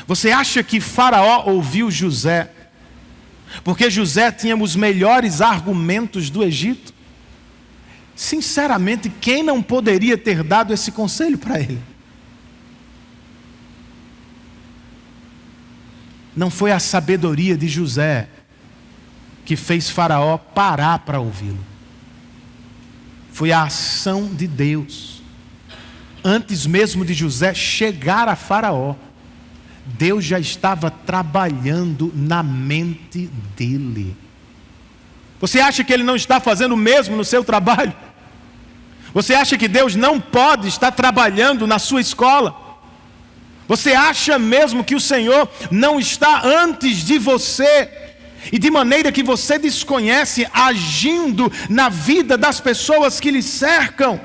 [SPEAKER 1] Você acha que Faraó ouviu José porque José tinha os melhores argumentos do Egito? Sinceramente, quem não poderia ter dado esse conselho para ele? Não foi a sabedoria de José que fez Faraó parar para ouvi-lo. Foi a ação de Deus. Antes mesmo de José chegar a Faraó, Deus já estava trabalhando na mente dele. Você acha que ele não está fazendo o mesmo no seu trabalho? Você acha que Deus não pode estar trabalhando na sua escola? Você acha mesmo que o Senhor não está antes de você e de maneira que você desconhece, agindo na vida das pessoas que lhe cercam?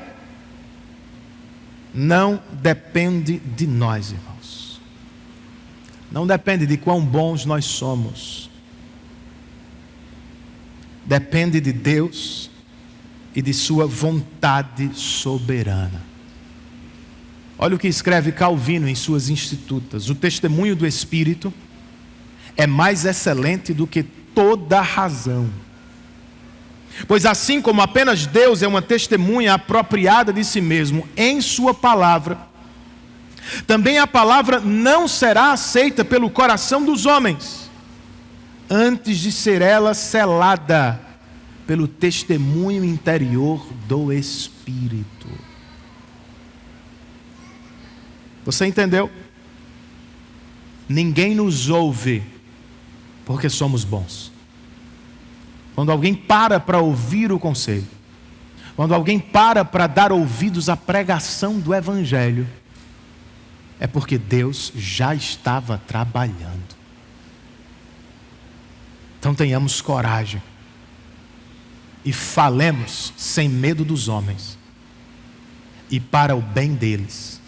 [SPEAKER 1] Não depende de nós, irmãos. Não depende de quão bons nós somos. Depende de Deus e de sua vontade soberana. Olha o que escreve Calvino em suas Institutas: o testemunho do Espírito é mais excelente do que toda razão. Pois assim como apenas Deus é uma testemunha apropriada de si mesmo em sua palavra, também a palavra não será aceita pelo coração dos homens, antes de ser ela selada pelo testemunho interior do Espírito. Você entendeu? Ninguém nos ouve porque somos bons. Quando alguém para ouvir o conselho, quando alguém para dar ouvidos à pregação do Evangelho, é porque Deus já estava trabalhando. Então tenhamos coragem e falemos sem medo dos homens e para o bem deles,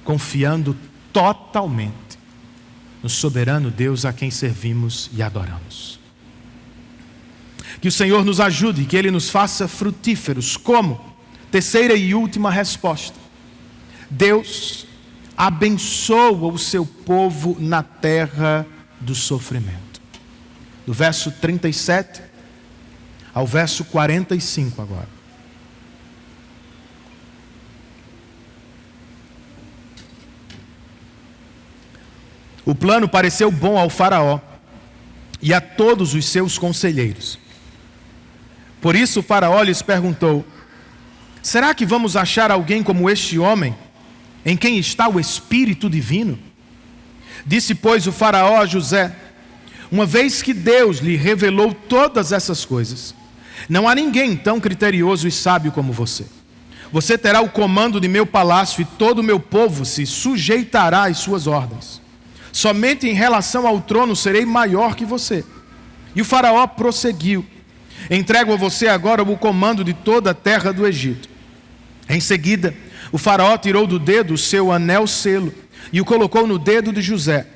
[SPEAKER 1] confiando totalmente no soberano Deus a quem servimos e adoramos. Que o Senhor nos ajude e que Ele nos faça frutíferos. Como? Terceira e última resposta: Deus abençoa o seu povo na terra do sofrimento. Do verso 37 ao verso 45 agora. O plano pareceu bom ao Faraó e a todos os seus conselheiros. Por isso o Faraó lhes perguntou: será que vamos achar alguém como este homem, em quem está o Espírito Divino? Disse, pois, o Faraó a José: uma vez que Deus lhe revelou todas essas coisas, não há ninguém tão criterioso e sábio como você. Você terá o comando de meu palácio e todo o meu povo se sujeitará às suas ordens. Somente em relação ao trono serei maior que você. E o Faraó prosseguiu: entrego a você agora o comando de toda a terra do Egito. Em seguida, o Faraó tirou do dedo o seu anel selo e o colocou no dedo de José.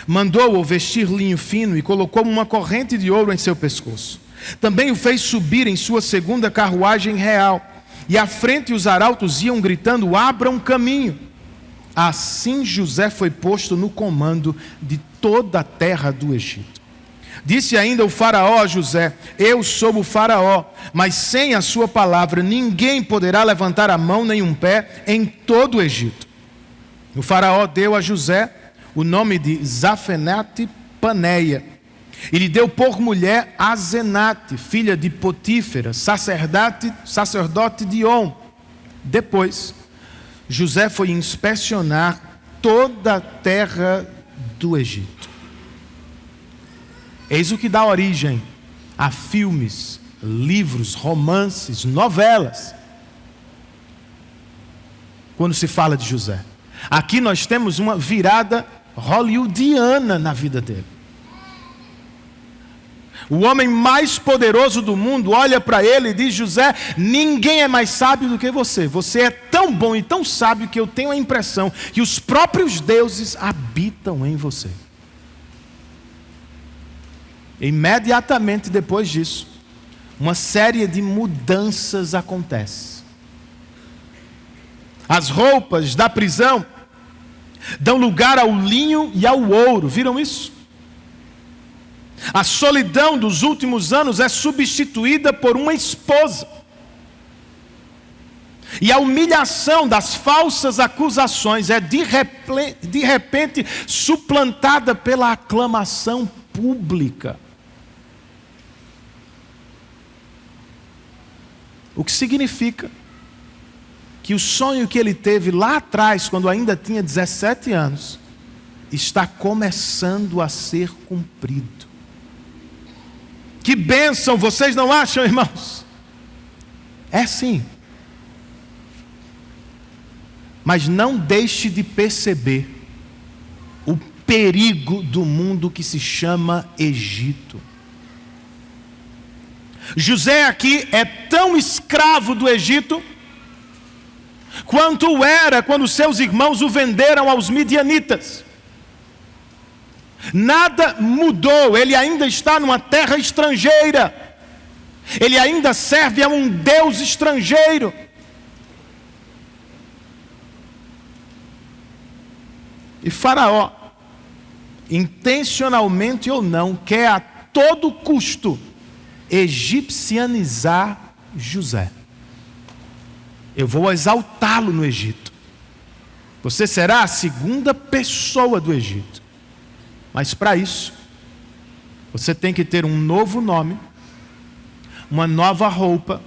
[SPEAKER 1] Mandou-o vestir linho fino e colocou uma corrente de ouro em seu pescoço. Também o fez subir em sua segunda carruagem real e à frente os arautos iam gritando: abram caminho. Assim José foi posto no comando de toda a terra do Egito. Disse ainda o faraó a José: eu sou o faraó, mas sem a sua palavra ninguém poderá levantar a mão nem um pé em todo o Egito. O faraó deu a José o nome de Zafenate-Paneia, e lhe deu por mulher Asenate, filha de Potífera, sacerdote de On. Depois, José foi inspecionar toda a terra do Egito. Eis o que dá origem a filmes, livros, romances, novelas, quando se fala de José. Aqui nós temos uma virada hollywoodiana na vida dele. O homem mais poderoso do mundo olha para ele e diz: José, ninguém é mais sábio do que você. Você é tão bom e tão sábio que eu tenho a impressão que os próprios deuses habitam em você. Imediatamente depois disso, uma série de mudanças acontece. As roupas da prisão dão lugar ao linho e ao ouro. Viram isso? A solidão dos últimos anos é substituída por uma esposa. E a humilhação das falsas acusações é de repente suplantada pela aclamação pública. O que significa que o sonho que ele teve lá atrás, quando ainda tinha 17 anos, está começando a ser cumprido. Que bênção, vocês não acham, irmãos? É sim. Mas não deixe de perceber o perigo do mundo que se chama Egito. José aqui é tão escravo do Egito quanto era quando seus irmãos o venderam aos midianitas. Nada mudou, ele ainda está numa terra estrangeira, ele ainda serve a um Deus estrangeiro. E Faraó, intencionalmente ou não, quer a todo custo egipcianizar José. Eu vou exaltá-lo no Egito. Você será a segunda pessoa do Egito. Mas para isso, você tem que ter um novo nome, uma nova roupa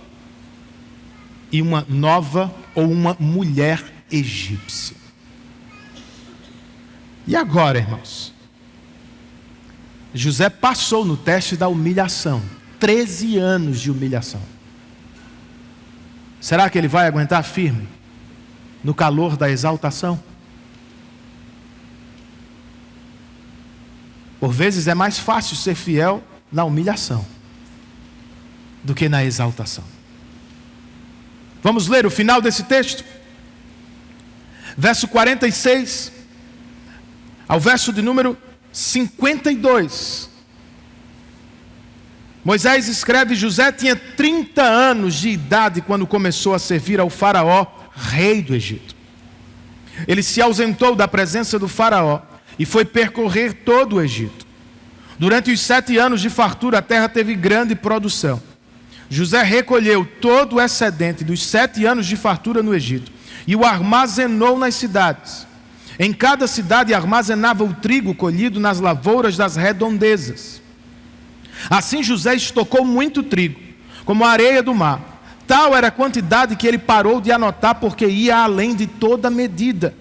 [SPEAKER 1] e uma nova ou uma mulher egípcia. E agora, irmãos? José passou no teste da humilhação. 13 anos de humilhação. Será que ele vai aguentar firme no calor da exaltação? Por vezes é mais fácil ser fiel na humilhação do que na exaltação. Vamos ler o final desse texto? Verso 46 ao verso de número 52. Moisés escreve: José tinha 30 anos de idade quando começou a servir ao faraó, rei do Egito. Ele se ausentou da presença do faraó e foi percorrer todo o Egito. Durante os 7 anos de fartura, a terra teve grande produção. José recolheu todo o excedente dos 7 anos de fartura no Egito e o armazenou nas cidades. Em cada cidade armazenava o trigo colhido nas lavouras das redondezas. Assim José estocou muito trigo, como a areia do mar. Tal era a quantidade que ele parou de anotar, porque ia além de toda medida.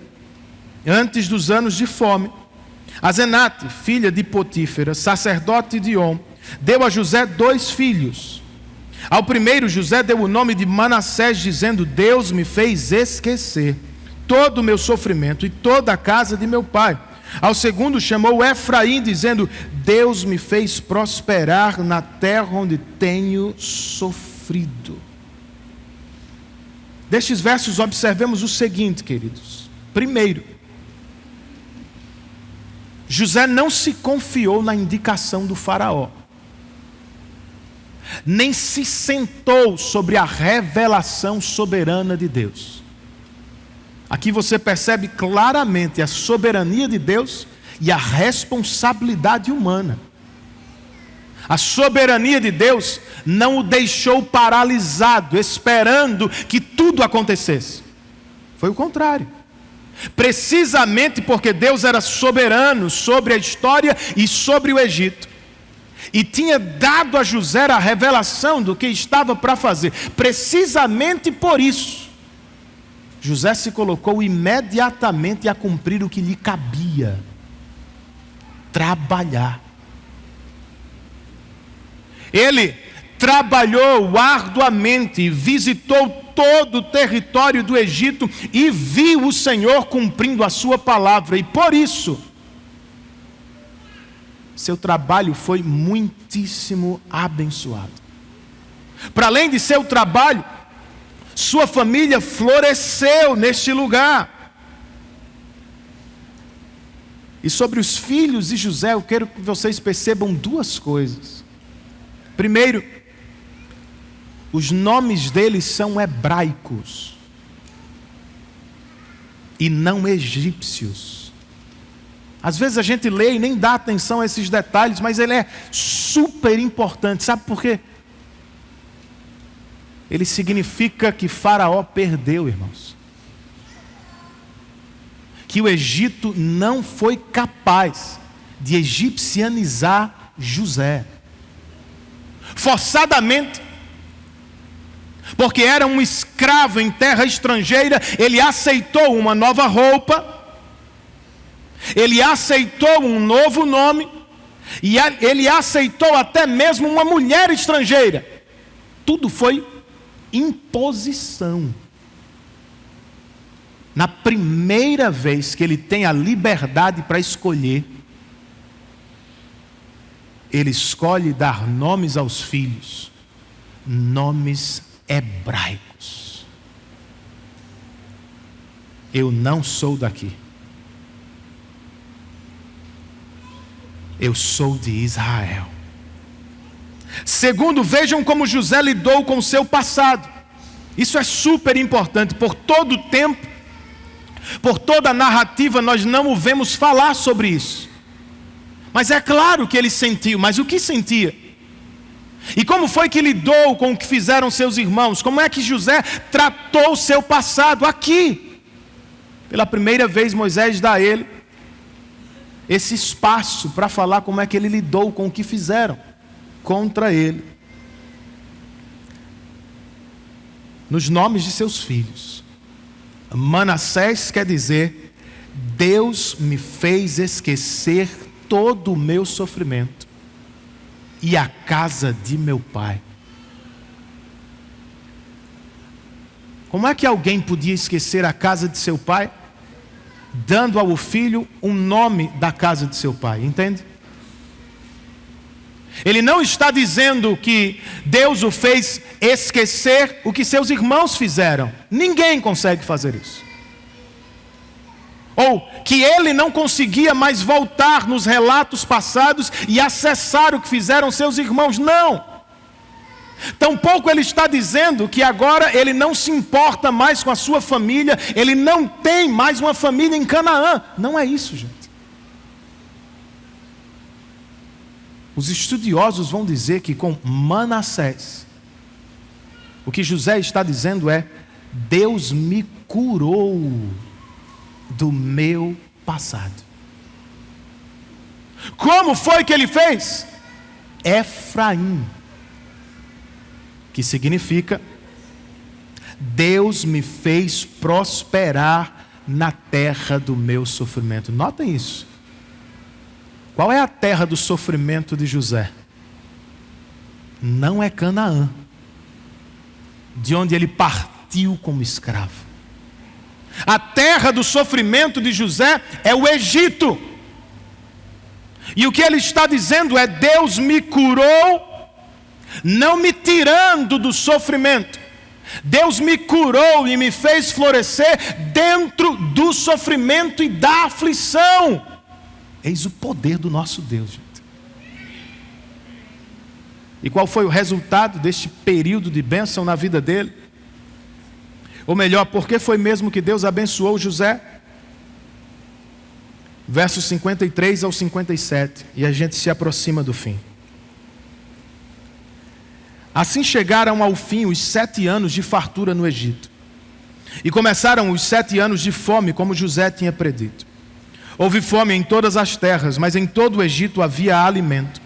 [SPEAKER 1] Antes dos anos de fome, Asenate, filha de Potífera, sacerdote de On, deu a José 2 filhos. Ao primeiro José deu o nome de Manassés, dizendo: Deus me fez esquecer todo o meu sofrimento e toda a casa de meu pai. Ao segundo chamou Efraim, dizendo: Deus me fez prosperar na terra onde tenho sofrido. Destes versos observemos o seguinte, queridos. Primeiro, José não se confiou na indicação do faraó. nem se sentou sobre a revelação soberana de Deus. Aqui você percebe claramente a soberania de Deus e a responsabilidade humana. A soberania de Deus não o deixou paralisado, esperando que tudo acontecesse. Foi o contrário. Precisamente porque Deus era soberano sobre a história e sobre o Egito, e tinha dado a José a revelação do que estava para fazer, precisamente por isso, José se colocou imediatamente a cumprir o que lhe cabia: trabalhar. Ele trabalhou arduamente e visitou todo o território do Egito e viu o Senhor cumprindo a sua palavra. E por isso, seu trabalho foi muitíssimo abençoado. Para além de seu trabalho, sua família floresceu neste lugar. E sobre os filhos de José, eu quero que vocês percebam duas coisas. Primeiro, os nomes deles são hebraicos e não egípcios. Às vezes a gente lê e nem dá atenção a esses detalhes, mas ele é super importante. Sabe por quê? Ele significa que Faraó perdeu, irmãos. Que o Egito não foi capaz de egipcianizar José. Forçadamente, porque era um escravo em terra estrangeira, ele aceitou uma nova roupa, ele aceitou um novo nome, e ele aceitou até mesmo uma mulher estrangeira. Tudo foi imposição. Na primeira vez que ele tem a liberdade para escolher, ele escolhe dar nomes aos filhos, nomes hebraicos. Eu não sou daqui. Eu sou de Israel. Segundo, vejam como José lidou com o seu passado. Isso é super importante. Por todo o tempo, por toda a narrativa, nós não o vemos falar sobre isso. Mas é claro que ele sentiu. Mas o que sentia? E como foi que lidou com o que fizeram seus irmãos? Como é que José tratou o seu passado? Aqui, pela primeira vez, Moisés dá a ele esse espaço para falar como é que ele lidou com o que fizeram contra ele. Nos nomes de seus filhos, Manassés quer dizer: Deus me fez esquecer todo o meu sofrimento e a casa de meu pai. Como é que alguém podia esquecer a casa de seu pai, dando ao filho um nome da casa de seu pai? Entende? Ele não está dizendo que Deus o fez esquecer o que seus irmãos fizeram. Ninguém consegue fazer isso. Ou que ele não conseguia mais voltar nos relatos passados e acessar o que fizeram seus irmãos. Não. Tampouco ele está dizendo que agora ele não se importa mais com a sua família, ele não tem mais uma família em Canaã. Não é isso, gente. Os estudiosos vão dizer que com Manassés, o que José está dizendo é: Deus me curou do meu passado. Como foi que ele fez? Efraim, que significa: Deus me fez prosperar na terra do meu sofrimento. Notem isso. Qual é a terra do sofrimento de José? Não é Canaã, de onde ele partiu como escravo. A terra do sofrimento de José é o Egito. E o que ele está dizendo é: Deus me curou, não me tirando do sofrimento. Deus me curou e me fez florescer dentro do sofrimento e da aflição. Eis o poder do nosso Deus, gente. E qual foi o resultado deste período de bênção na vida dele? Ou melhor, por que foi mesmo que Deus abençoou José? Versos 53 ao 57, e a gente se aproxima do fim. Assim chegaram ao fim os 7 anos de fartura no Egito. E começaram os 7 anos de fome, como José tinha predito. Houve fome em todas as terras, mas em todo o Egito havia alimento.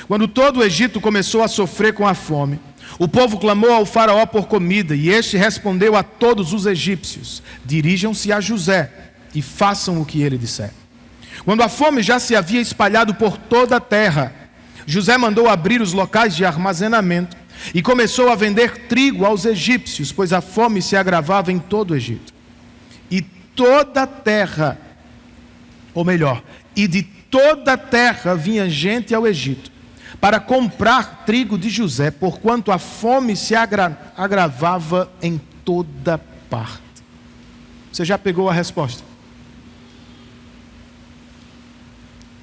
[SPEAKER 1] Quando todo o Egito começou a sofrer com a fome, o povo clamou ao faraó por comida, e este respondeu a todos os egípcios: dirijam-se a José e façam o que ele disser. Quando a fome já se havia espalhado por toda a terra, José mandou abrir os locais de armazenamento e começou a vender trigo aos egípcios, pois a fome se agravava em todo o Egito. E toda a terra, ou melhor, e de toda a terra vinha gente ao Egito para comprar trigo de José, porquanto a fome se agravava em toda parte. Você já pegou a resposta?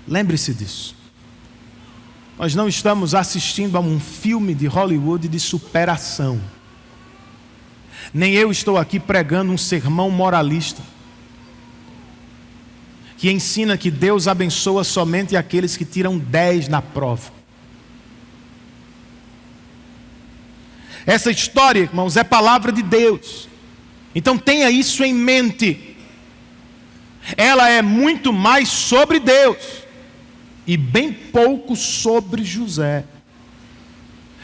[SPEAKER 1] Lembre-se disso. Nós não estamos assistindo a um filme de Hollywood de superação. Nem eu estou aqui pregando um sermão moralista que ensina que Deus abençoa somente aqueles que tiram 10 na prova. Essa história, irmãos, é palavra de Deus. Então tenha isso em mente. Ela é muito mais sobre Deus e bem pouco sobre José.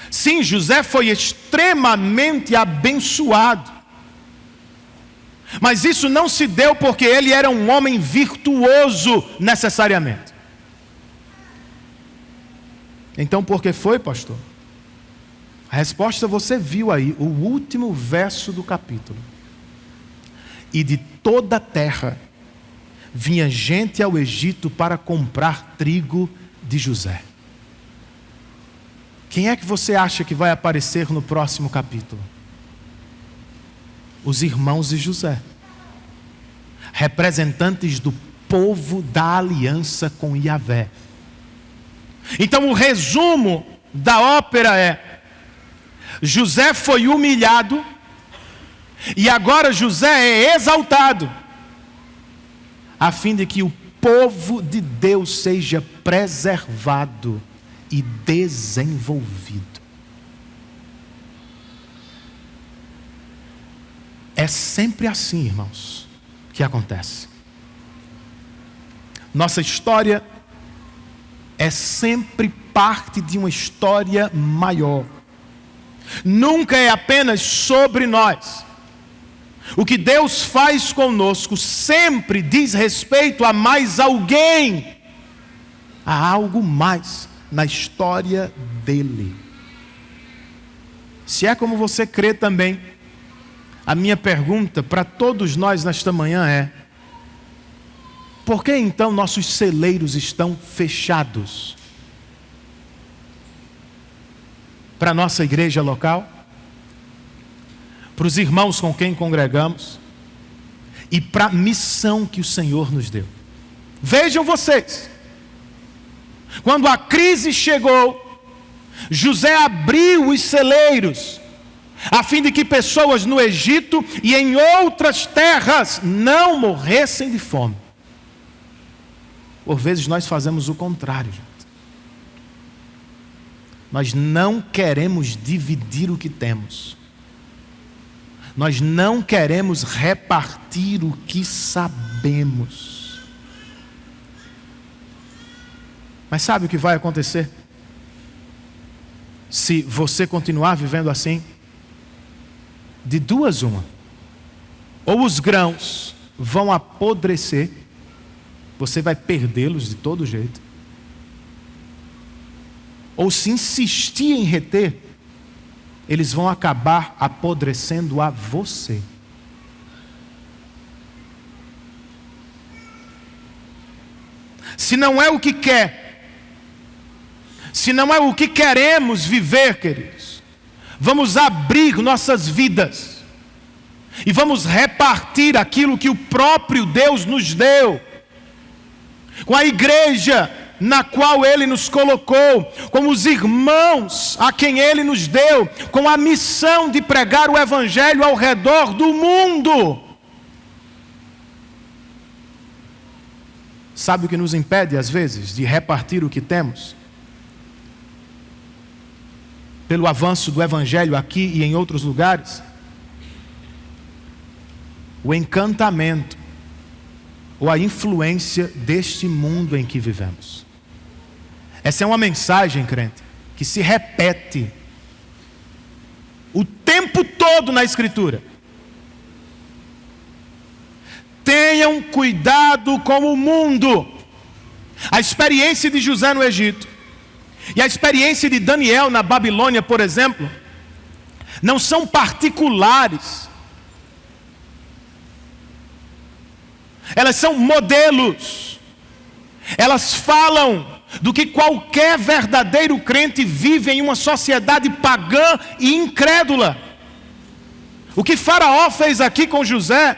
[SPEAKER 1] Sim, José foi extremamente abençoado. Mas isso não se deu porque ele era um homem virtuoso necessariamente. Então por que foi, pastor? A resposta você viu aí, o último verso do capítulo. E de toda a terra vinha gente ao Egito para comprar trigo de José. Quem é que você acha que vai aparecer no próximo capítulo? Os irmãos de José, representantes do povo da aliança com Yahvé. Então o resumo da ópera é: José foi humilhado e agora José é exaltado, a fim de que o povo de Deus seja preservado e desenvolvido. É sempre assim, irmãos, que acontece. Nossa história é sempre parte de uma história maior. Nunca é apenas sobre nós. O que Deus faz conosco sempre diz respeito a mais alguém, a algo mais na história dele. Se é como você crê também, a minha pergunta para todos nós nesta manhã é: por que então nossos celeiros estão fechados? Para a nossa igreja local, para os irmãos com quem congregamos e para a missão que o Senhor nos deu. Vejam vocês, quando a crise chegou, José abriu os celeiros a fim de que pessoas no Egito e em outras terras não morressem de fome. Por vezes nós fazemos o contrário, gente. Nós não queremos dividir o que temos. Nós não queremos repartir o que sabemos. Mas sabe o que vai acontecer? Se você continuar vivendo assim, de duas uma: ou os grãos vão apodrecer, você vai perdê-los de todo jeito, ou se insistir em reter, eles vão acabar apodrecendo a você. Se não é o que quer, se não é o que queremos viver, queridos, vamos abrir nossas vidas e vamos repartir aquilo que o próprio Deus nos deu com a igreja na qual Ele nos colocou, como os irmãos a quem Ele nos deu, com a missão de pregar o Evangelho ao redor do mundo. Sabe o que nos impede, às vezes, de repartir o que temos? Pelo avanço do Evangelho aqui e em outros lugares? O encantamento ou a influência deste mundo em que vivemos. Essa é uma mensagem, crente, que se repete o tempo todo na Escritura. Tenham cuidado com o mundo. A experiência de José no Egito e a experiência de Daniel na Babilônia, por exemplo, não são particulares. Elas são modelos. Elas falam do que qualquer verdadeiro crente vive em uma sociedade pagã e incrédula. O que Faraó fez aqui com José,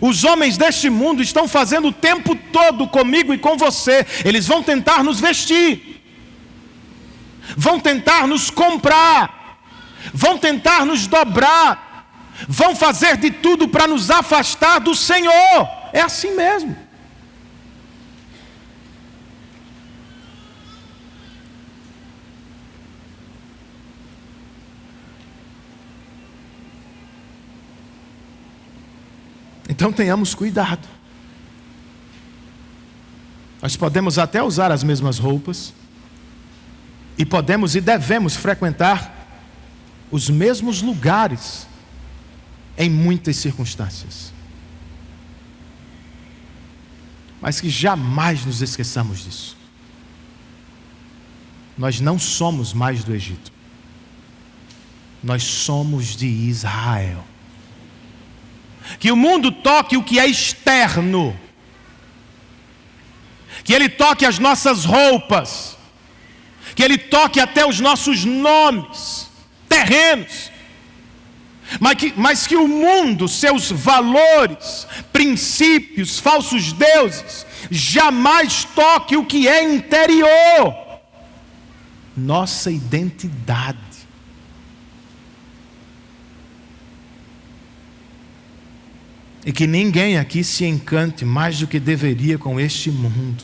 [SPEAKER 1] os homens deste mundo estão fazendo o tempo todo comigo e com você. Eles vão tentar nos vestir, vão tentar nos comprar, vão tentar nos dobrar, vão fazer de tudo para nos afastar do Senhor. É assim mesmo. Então tenhamos cuidado. Nós podemos até usar as mesmas roupas, e podemos e devemos frequentar os mesmos lugares em muitas circunstâncias. Mas que jamais nos esqueçamos disso. Nós não somos mais do Egito. Nós somos de Israel. Que o mundo toque o que é externo. Que ele toque as nossas roupas. Que ele toque até os nossos nomes terrenos. Mas que o mundo, seus valores, princípios, falsos deuses, jamais toque o que é interior. Nossa identidade. E que ninguém aqui se encante mais do que deveria com este mundo.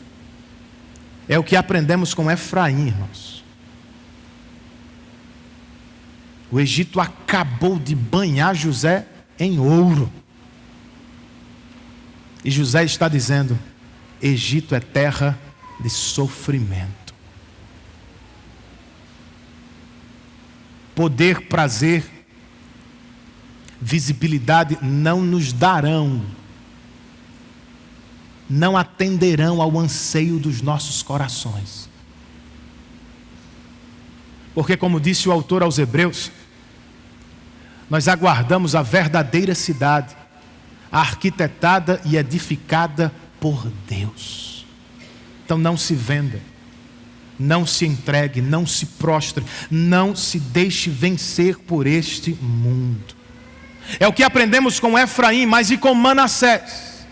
[SPEAKER 1] É o que aprendemos com Efraim, irmãos. O Egito acabou de banhar José em ouro. E José está dizendo: Egito é terra de sofrimento. Poder, prazer, visibilidade não nos darão, não atenderão ao anseio dos nossos corações. Porque, como disse o autor aos Hebreus, nós aguardamos a verdadeira cidade, arquitetada e edificada por Deus. Então não se venda, não se entregue, não se prostre, não se deixe vencer por este mundo. É o que aprendemos com Efraim, mas e com Manassés?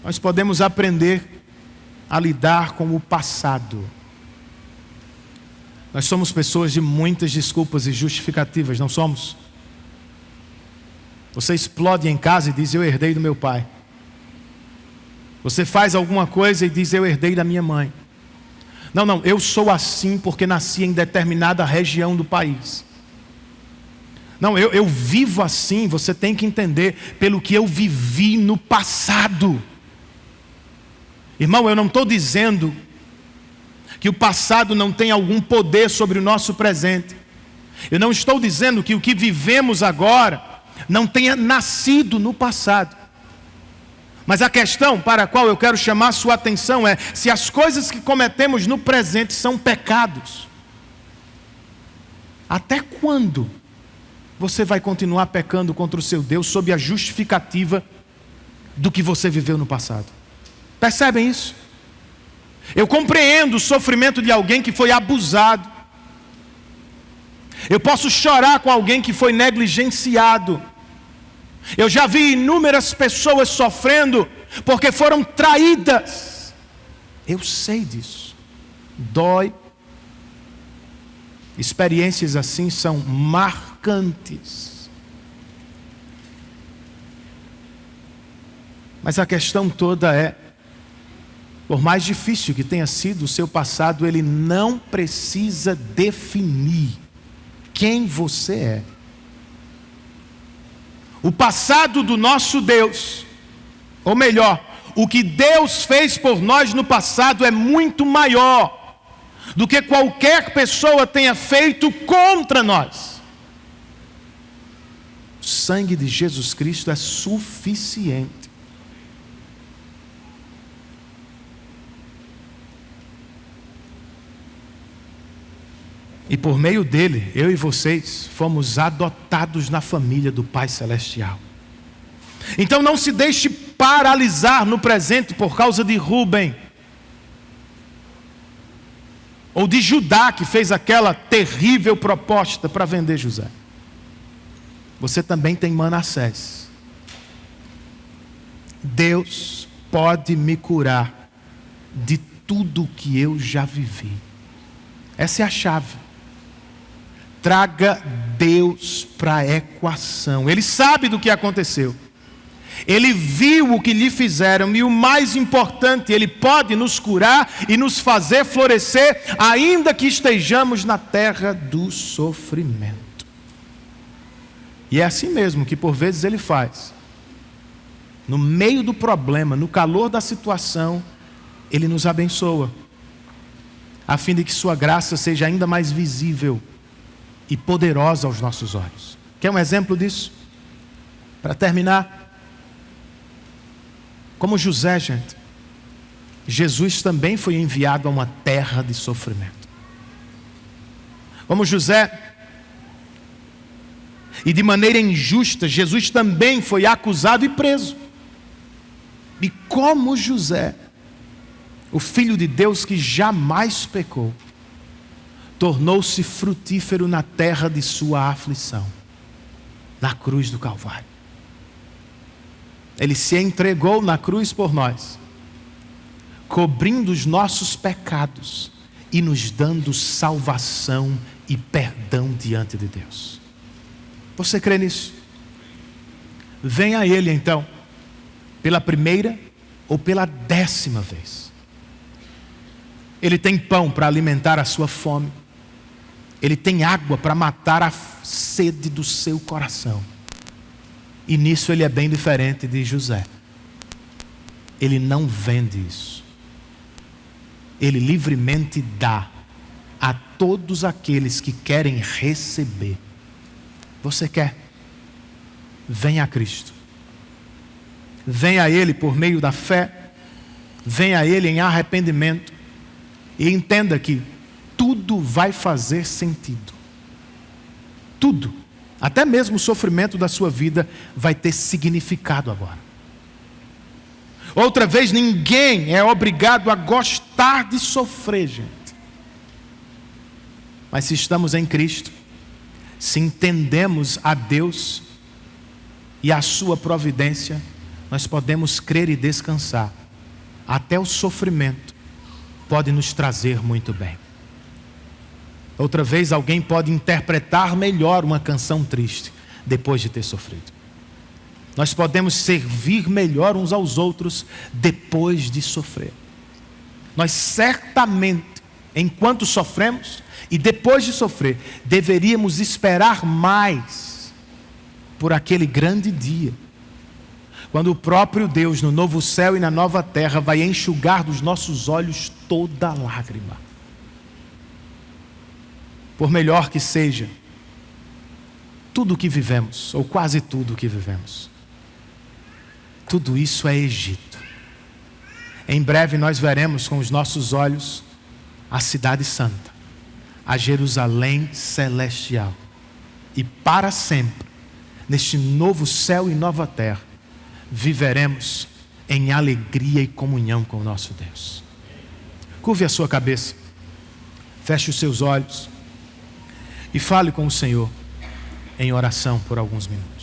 [SPEAKER 1] Nós podemos aprender a lidar com o passado. Nós somos pessoas de muitas desculpas e justificativas, não somos? Você explode em casa e diz: eu herdei do meu pai. Você faz alguma coisa e diz: eu herdei da minha mãe. Não, eu sou assim porque nasci em determinada região do país. Não, eu vivo assim. Você tem que entender pelo que eu vivi no passado. Irmão, eu não estou dizendo que o passado não tem algum poder sobre o nosso presente. Eu não estou dizendo que o que vivemos agora não tenha nascido no passado. Mas a questão para a qual eu quero chamar a sua atenção é: se as coisas que cometemos no presente são pecados, até quando você vai continuar pecando contra o seu Deus sob a justificativa do que você viveu no passado? Percebem isso? Eu compreendo o sofrimento de alguém que foi abusado. Eu posso chorar com alguém que foi negligenciado. Eu já vi inúmeras pessoas sofrendo porque foram traídas. Eu sei disso. Dói. Experiências assim são marcantes. Mas a questão toda é, por mais difícil que tenha sido o seu passado, ele não precisa definir quem você é. O passado do nosso Deus, ou melhor, o que Deus fez por nós no passado é muito maior do que qualquer pessoa tenha feito contra nós. O sangue de Jesus Cristo é suficiente. E por meio dele, eu e vocês fomos adotados na família do Pai Celestial. Então não se deixe paralisar no presente por causa de Rúben, ou de Judá, que fez aquela terrível proposta para vender José. Você também tem Manassés. Deus pode me curar de tudo que eu já vivi. Essa é a chave. Traga Deus para a equação. Ele sabe do que aconteceu. Ele viu o que lhe fizeram. E o mais importante, Ele pode nos curar e nos fazer florescer, ainda que estejamos na terra do sofrimento. E é assim mesmo que por vezes Ele faz. No meio do problema, no calor da situação, Ele nos abençoa, a fim de que sua graça seja ainda mais visível e poderosa aos nossos olhos. Quer um exemplo disso? Para terminar, como José, gente, Jesus também foi enviado a uma terra de sofrimento. Como José, e de maneira injusta, Jesus também foi acusado e preso. E como José, o Filho de Deus que jamais pecou, tornou-se frutífero na terra de sua aflição, na cruz do Calvário. Ele se entregou na cruz por nós, cobrindo os nossos pecados e nos dando salvação e perdão diante de Deus. Você crê nisso? Venha a Ele então, pela primeira ou pela 10ª vez. Ele tem pão para alimentar a sua fome. Ele tem água para matar a sede do seu coração. E nisso ele é bem diferente de José. Ele não vende isso. Ele livremente dá a todos aqueles que querem receber. Você quer? Venha a Cristo. Venha a Ele por meio da fé. Venha a Ele em arrependimento. E entenda que tudo vai fazer sentido. Tudo. Até mesmo o sofrimento da sua vida vai ter significado agora. Outra vez, ninguém é obrigado a gostar de sofrer, gente. Mas se estamos em Cristo, se entendemos a Deus e a sua providência, nós podemos crer e descansar. Até o sofrimento pode nos trazer muito bem. Outra vez, alguém pode interpretar melhor uma canção triste depois de ter sofrido. Nós podemos servir melhor uns aos outros depois de sofrer. Nós certamente, enquanto sofremos e depois de sofrer, deveríamos esperar mais por aquele grande dia, quando o próprio Deus, no novo céu e na nova terra, vai enxugar dos nossos olhos toda lágrima. Por melhor que seja tudo o que vivemos, ou quase tudo o que vivemos, tudo isso é Egito. Em breve nós veremos com os nossos olhos a cidade santa, a Jerusalém celestial. E para sempre, neste novo céu e nova terra, viveremos em alegria e comunhão com o nosso Deus. Curve a sua cabeça, feche os seus olhos e fale com o Senhor em oração por alguns minutos.